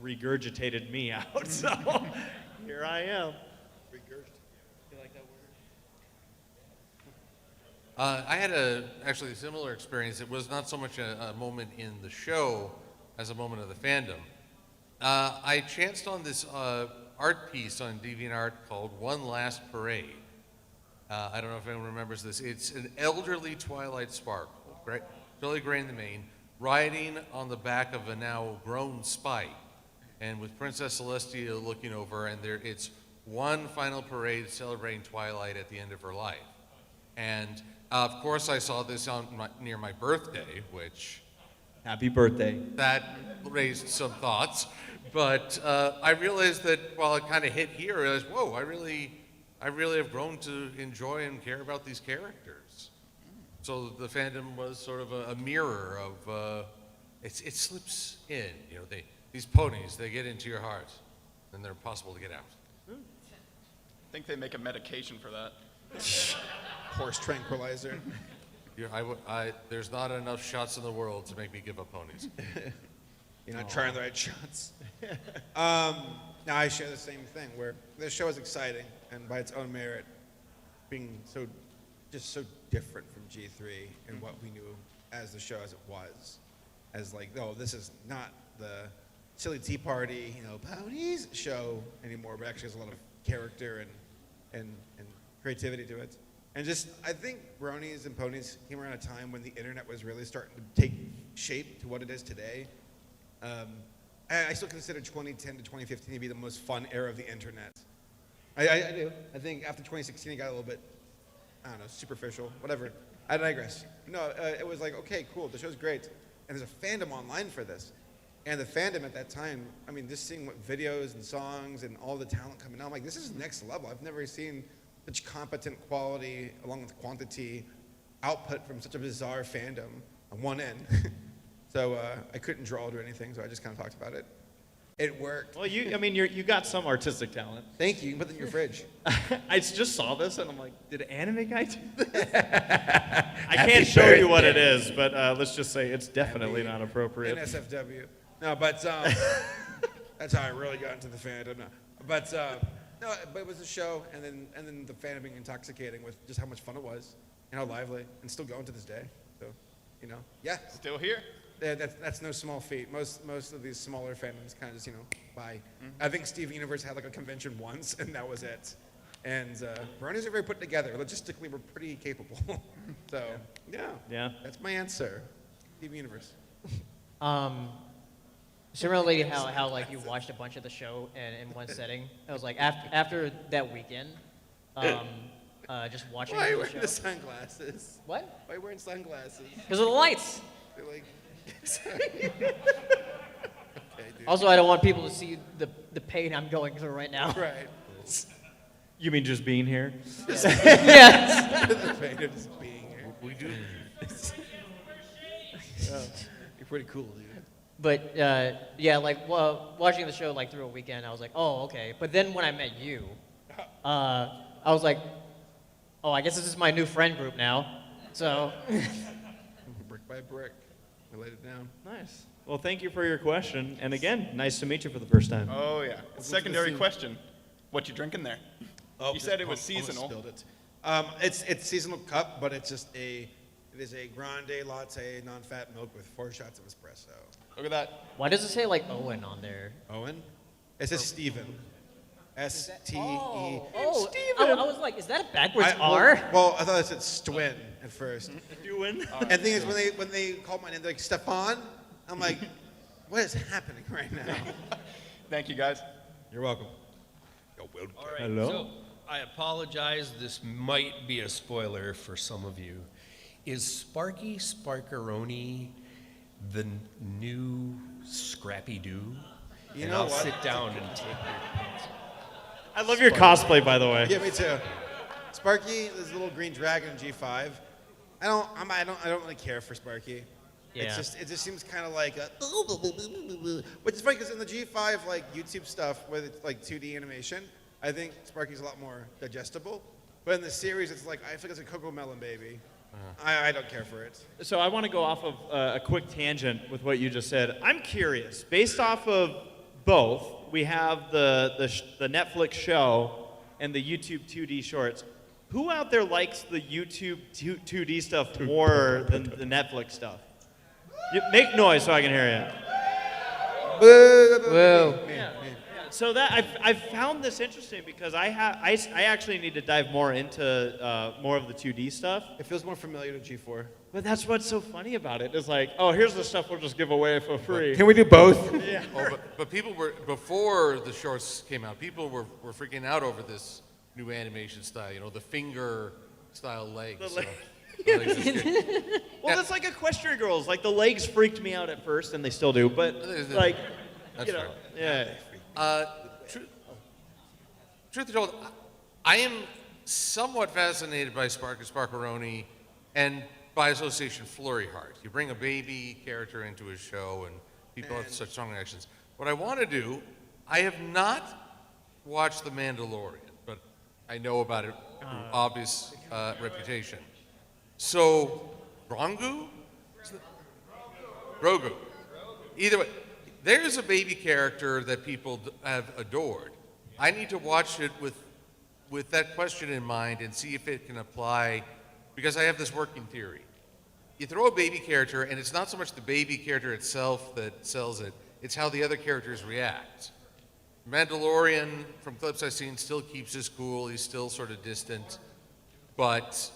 A: regurgitated me out. So here I am. You like that word?
B: I had actually a similar experience. It was not so much a moment in the show as a moment of the fandom. I chanced on this art piece on DeviantArt called One Last Parade. I don't know if anyone remembers this. It's an elderly Twilight Spark, right? Totally gray in the mane, riding on the back of a now grown Spike, and with Princess Celestia looking over, and it's one final parade celebrating Twilight at the end of her life. And of course I saw this near my birthday, which...
A: Happy birthday.
B: That raised some thoughts, but I realized that while it kind of hit here, I realized, whoa, I really have grown to enjoy and care about these characters. So the fandom was sort of a mirror of, it slips in, you know, these ponies, they get into your heart, and they're impossible to get out.
P: I think they make a medication for that.
F: Horse tranquilizer.
B: There's not enough shots in the world to make me give up ponies.
F: You're not trying the right shots. Now I share the same thing, where this show is exciting, and by its own merit, being just so different from G3 and what we knew as the show as it was. As like, oh, this is not the silly tea party, you know, ponies show anymore, but actually has a lot of character and creativity to it. And just, I think Bronies and Ponies came around a time when the internet was really starting to take shape to what it is today. I still consider 2010 to 2015 to be the most fun era of the internet. I do. I think after 2016 it got a little bit, I don't know, superficial, whatever. I digress. No, it was like, okay, cool, the show's great. And there's a fandom online for this. And the fandom at that time, I mean, just seeing what videos and songs and all the talent coming out, I'm like, this is next level. I've never seen such competent quality along with quantity output from such a bizarre fandom on one end. So I couldn't draw to anything, so I just kind of talked about it. It worked.
A: Well, you got some artistic talent.
F: Thank you. You can put it in your fridge.
A: I just saw this and I'm like, did Anime Guy do this? I can't show you what it is, but let's just say it's definitely not appropriate.
F: NSFW. No, but that's how I really got into the fandom. No, but it was a show, and then the fandom being intoxicating with just how much fun it was and how lively, and still going to this day. So, you know, yeah.
P: Still here.
F: That's no small feat. Most of these smaller fandoms kind of just, you know, buy. I think Steve Universe had like a convention once, and that was it. And Bronies are very put together. Logistically, we're pretty capable. So, yeah. That's my answer. Steve Universe.
C: Similarly, how like you watched a bunch of the show in one setting. I was like, after that weekend, just watching
F: Why are you
C: the
F: wearing
C: show.
F: the sunglasses?
C: What?
F: Why are you wearing sunglasses?
C: Because of the lights.
F: They're like...
C: Okay, also, I don't want people to see the pain I'm going through right now.
F: Right.
A: You mean just being here?
C: Yes.
F: The pain of just being here.
B: We do.
F: You're pretty cool, dude.
C: But yeah, like watching the show like through a weekend, I was like, oh, okay. But then when I met you, I was like, oh, I guess this is my new friend group now. So.
F: Brick by brick, I laid it down.
A: Nice. Well, thank you for your question, and again, nice to meet you for the first time.
P: Oh yeah. Secondary question: what you drinking there?
F: Oh,
P: you said it was
F: almost
P: seasonal.
F: spilled it. It's seasonal cup, but it's just it is a grande latte, non-fat milk with 4 shots of espresso.
P: Look at that.
C: Why does it say like Owen on there?
F: Owen? It says Steven. S-T-E.
C: Oh, Steven. I was like, is that a backwards R?
F: Well, I thought it said Stwin at first.
A: Stwin?
F: And the thing is, when they called my name, they're like, Stefan? I'm like, what is happening right now?
P: Thank you, guys.
F: You're welcome.
J: All right.
A: Hello?
J: So
R: I apologize. This might be a spoiler for some of you. Is Sparky Sparkeroni the new Scrappy Doo?
F: You
R: and
F: know
R: I'll
F: what?
R: sit down and take your.
A: I love your cosplay, by the way.
F: Yeah, me too. Sparky, this little green dragon in G5. I don't really care for Sparky.
C: Yeah.
F: It just seems kind of like a, which is funny because in the G5 like YouTube stuff with it's like 2D animation, I think Sparky's a lot more digestible. But in the series, it's like I feel like it's a Coco Melon baby. I don't care for it.
A: So I want to go off of a quick tangent with what you just said. I'm curious, based off of both, we have the Netflix show and the YouTube 2D shorts. Who out there likes the YouTube 2D stuff more than the Netflix stuff? Make noise so I can hear you.
N: Boo.
A: Yeah. So that I've found this interesting because I actually need to dive more into more of the 2D stuff.
F: It feels more familiar to G4.
A: But that's what's so funny about it. It's like, oh, here's the stuff we'll just give away for free.
F: Can we do both?
A: Yeah.
B: Oh, but people were, before the shorts came out, people were freaking out over this new animation style, you know, the finger style legs.
A: Well, that's like Equestrian Girls. Like the legs freaked me out at first, and they still do. But like,
B: That's
A: you know,
B: fair.
A: yeah.
B: Truth be told, I am somewhat fascinated by Sparky Sparkeroni and by association Flurry Heart. You bring a baby character into a show and people have such strong reactions. What I want to do, I have not watched The Mandalorian, but I know about it through obvious reputation. So, Grogu? Either way, there's a baby character that people have adored. I need to watch it with that question in mind and see if it can apply, because I have this working theory. You throw a baby character, and it's not so much the baby character itself that sells it, it's how the other characters react. Mandalorian, from clips I've seen, still keeps his cool, he's still sort of distant, but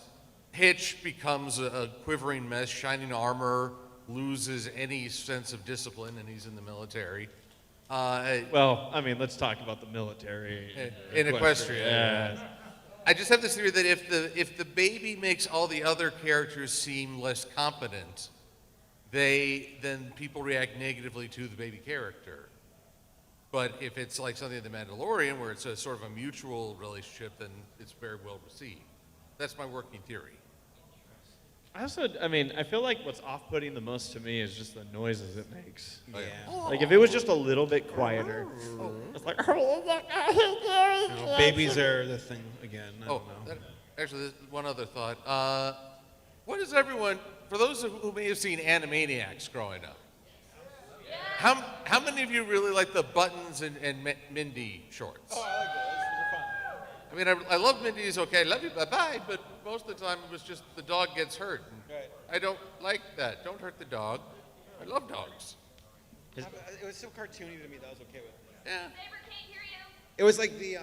B: Hitch becomes a quivering mess, shining armor, loses any sense of discipline, and he's in the military.
A: Well, I mean, let's talk about the military.
B: In Equestria.
A: Yeah.
B: I just have this theory that if the baby makes all the other characters seem less competent, then people react negatively to the baby character. But if it's like something in The Mandalorian, where it's a sort of a mutual relationship, then it's very well received. That's my working theory.
A: I feel like what's off-putting the most to me is just the noises it makes.
B: Oh, yeah.
A: Like if it was just a little bit quieter, it's like.
F: Babies are the thing again. I don't know.
B: Actually, there's one other thought. What is everyone, for those who may have seen Animaniacs growing up, how many of you really like the Buttons and Mindy shorts?
F: Oh, I like those. Those are fun.
B: I mean, I love Mindy's okay, love you, bye-bye, but most of the time it was just the dog gets hurt.
F: Right.
B: I don't like that. Don't hurt the dog. I love dogs.
F: It was so cartoony to me that I was okay with.
B: Yeah.
F: It was like the,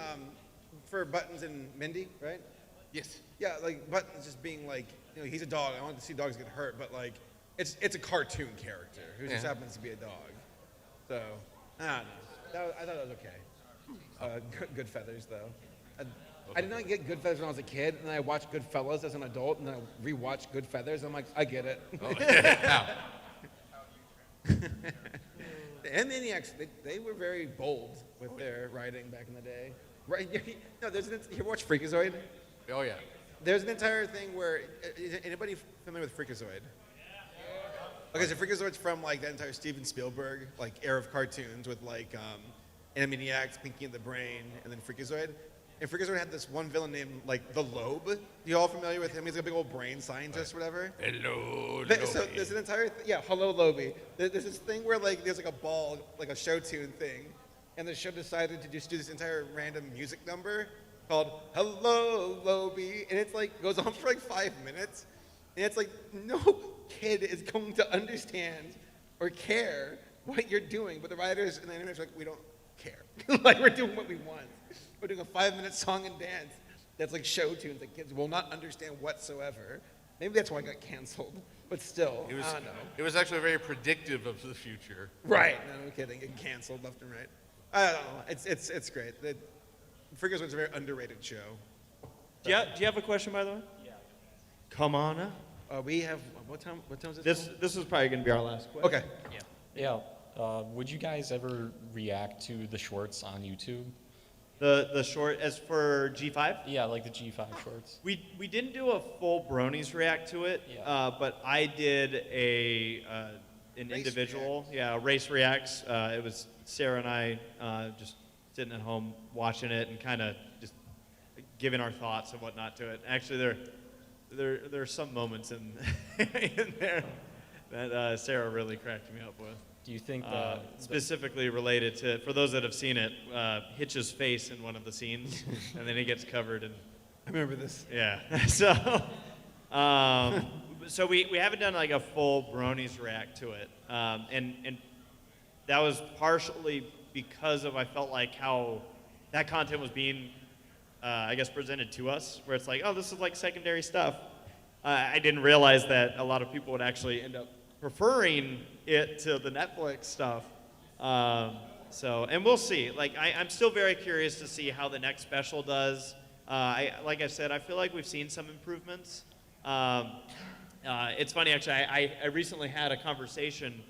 F: for Buttons and Mindy, right?
B: Yes.
F: Yeah, like Buttons just being like, you know, he's a dog. I want to see dogs get hurt, but like, it's a cartoon character who just happens to be a dog. So, I don't know. I thought that was okay. Good Feathers, though. I did not get Good Feathers when I was a kid, and then I watched Goodfellas as an adult, and then I rewatched Good Feathers. I'm like, I get it.
B: Oh, yeah.
F: The Animaniacs, they were very bold with their writing back in the day. Right? No, you watch Freakazoid?
B: Oh, yeah.
F: There's an entire thing where, is anybody familiar with Freakazoid? Okay, so Freakazoid's from like that entire Steven Spielberg like era of cartoons with like Animaniacs, Pinky and the Brain, and then Freakazoid. And Freakazoid had this one villain named like the Lobe. You all familiar with him? He's like a big old brain scientist, or whatever.
B: Hello,
F: So there's an entire hello Lobie. There's this thing where like there's like a ball, like a show tune thing, and the show decided to just do this entire random music number called Hello Lobie, and it's like goes on for like 5 minutes, and it's like no kid is going to understand or care what you're doing, but the writers and the animators are like, we don't care. Like we're doing what we want. We're doing a 5-minute song and dance that's like show tunes that kids will not understand whatsoever. Maybe that's why I got canceled, but still, I don't know.
B: It was actually very predictive of the future.
F: Right, no kidding, getting canceled left and right. I don't know, it's great. Figures it's a very underrated show.
A: Do you have a question, by the way? Yeah. Come on up.
F: We have, what time is it?
A: This is probably going to be our last question.
F: Okay.
S: Yeah. Would you guys ever react to the shorts on YouTube?
A: The short, as for G5?
S: Yeah, like the G5 shorts.
A: We didn't do a full Bronies react to it, but I did an individual, race reacts. It was Sarah and I just sitting at home watching it and kind of just giving our thoughts and whatnot to it. Actually, there are some moments in there that Sarah really cracked me up with.
S: Do you think that
A: specifically related to, for those that have seen it, Hitch's face in one of the scenes, and then he gets covered in.
F: I remember this.
A: Yeah. So we haven't done like a full Bronies react to it, and that was partially because of I felt like how that content was being, I guess, presented to us, where it's like, oh, this is like secondary stuff. I didn't realize that a lot of people would actually end up preferring it to the Netflix stuff. And we'll see. Like, I'm still very curious to see how the next special does. Like I said, I feel like we've seen some improvements. It's funny, actually, I recently had a conversation.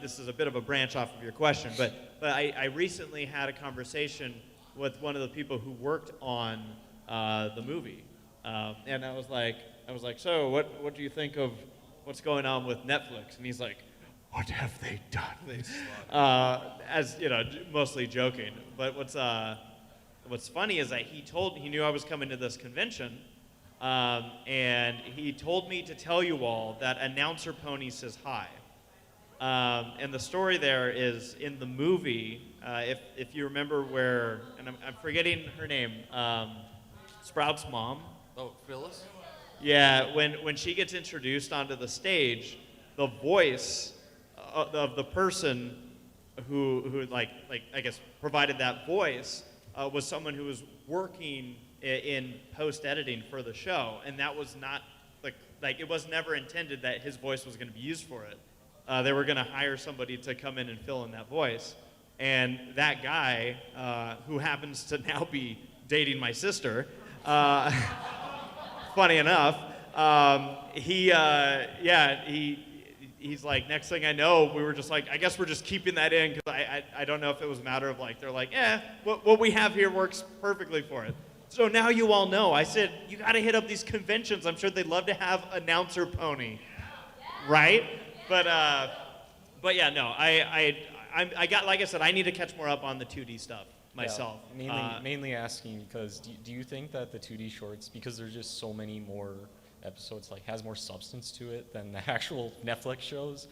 A: This is a bit of a branch off of your question, but I recently had a conversation with one of the people who worked on the movie. And I was like, so what do you think of what's going on with Netflix? And he's like, what have they done? As you know, mostly joking. But what's funny is that he knew I was coming to this convention, and he told me to tell you all that Announcer Pony says hi. And the story there is in the movie, if you remember where, and I'm forgetting her name, Sprout's mom.
B: Oh, Phyllis?
A: Yeah, when she gets introduced onto the stage, the voice of the person who like I guess provided that voice was someone who was working in post editing for the show, and that was not like it was never intended that his voice was going to be used for it. They were going to hire somebody to come in and fill in that voice, and that guy who happens to now be dating my sister. Funny enough, he's like, next thing I know, we were just like, I guess we're just keeping that in, because I don't know if it was a matter of like, they're like, what we have here works perfectly for it. So now you all know. I said, you got to hit up these conventions. I'm sure they'd love to have Announcer Pony, right? But yeah, no, I got, like I said, I need to catch more up on the 2D stuff myself.
S: Yeah, mainly asking because do you think that the 2D shorts, because there's just so many more episodes, like has more substance to it than the actual Netflix shows?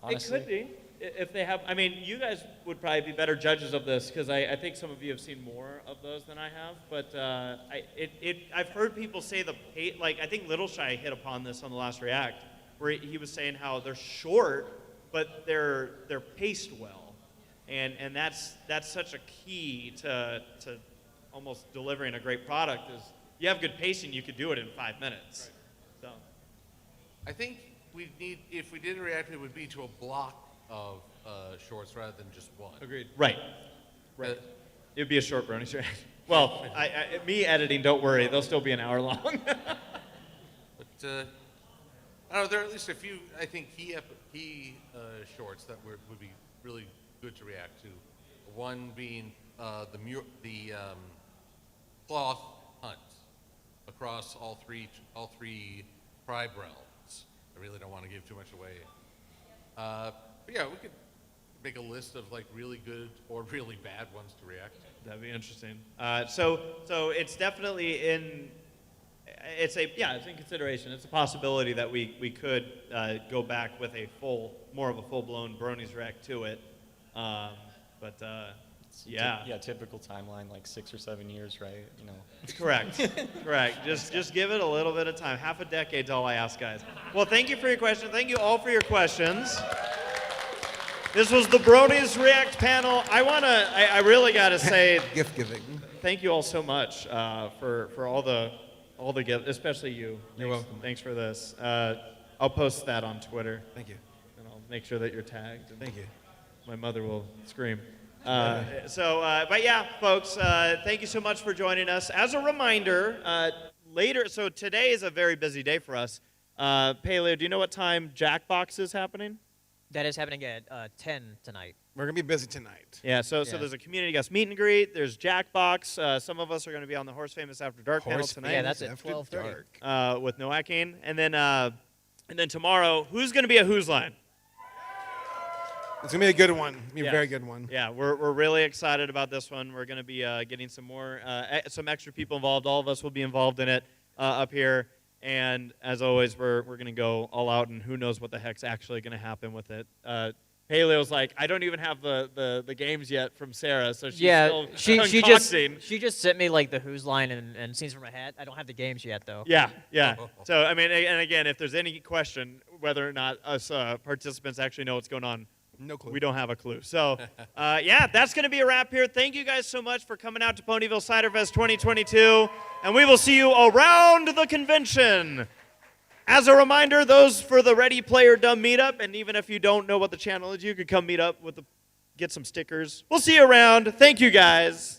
S: Honestly.
A: It could be. If they have, I mean, you guys would probably be better judges of this, because I think some of you have seen more of those than I have. But I've heard people say like I think Little Shy hit upon this on the last React, where he was saying how they're short, but they're paced well. And that's such a key to almost delivering a great product. Is you have good pacing, you could do it in 5 minutes. Right. So,
B: I think we need, if we did a react, it would be to a block of shorts rather than just one.
A: Agreed. Right. Right. It would be a short Bronies react. Well, me editing, don't worry, they'll still be an hour long.
B: But I don't know, there are at least a few, I think, key shorts that would be really good to react to. One being the cloth hunt across all three tribe realms. I really don't want to give too much away. But yeah, we could make a list of like really good or really bad ones to react to.
A: That'd be interesting. So it's definitely it's in consideration. It's a possibility that we could go back with more of a full-blown Bronies react to it.
S: Typical timeline, like 6 or 7 years, right? You know.
A: Correct. Just give it a little bit of time. Half a decade's all I ask, guys. Well, thank you for your question. Thank you all for your questions. This was the Bronies React panel. I really got to say,
F: gift giving.
A: Thank you all so much for all the gifts, especially you.
F: You're welcome.
A: Thanks for this. I'll post that on Twitter.
F: Thank you.
A: And I'll make sure that you're tagged.
F: Thank you.
A: My mother will scream. But yeah, folks, thank you so much for joining us. As a reminder, later, so today is a very busy day for us. Paleo, do you know what time Jackbox is happening?
C: That is happening at 10 tonight.
F: We're going to be busy tonight.
A: Yeah, so there's a community guest meet and greet. There's Jackbox. Some of us are going to be on the Horse Famous After Dark panel tonight.
C: Yeah, that's at 12:30.
A: With Noah Kane. And then tomorrow, who's going to be a Who's Line?
F: It's going to be a good one. It's going to be a very good one.
A: Yeah, we're really excited about this one. We're going to be getting some extra people involved. All of us will be involved in it up here. And as always, we're going to go all out, and who knows what the heck's actually going to happen with it. Paleo's like, I don't even have the games yet from Sarah, so she's still concocting.
C: she just sent me like the Who's Line and scenes from her hat. I don't have the games yet though.
A: Yeah. So I mean, and again, if there's any question whether or not us participants actually know what's going on,
F: no clue.
A: We don't have a clue. So yeah, that's going to be a wrap here. Thank you guys so much for coming out to Ponyville Ciderfest 2022, and we will see you around the convention. As a reminder, those for the Ready Player Dumb meetup, and even if you don't know what the channel is, you could come meet up with get some stickers. We'll see you around. Thank you guys.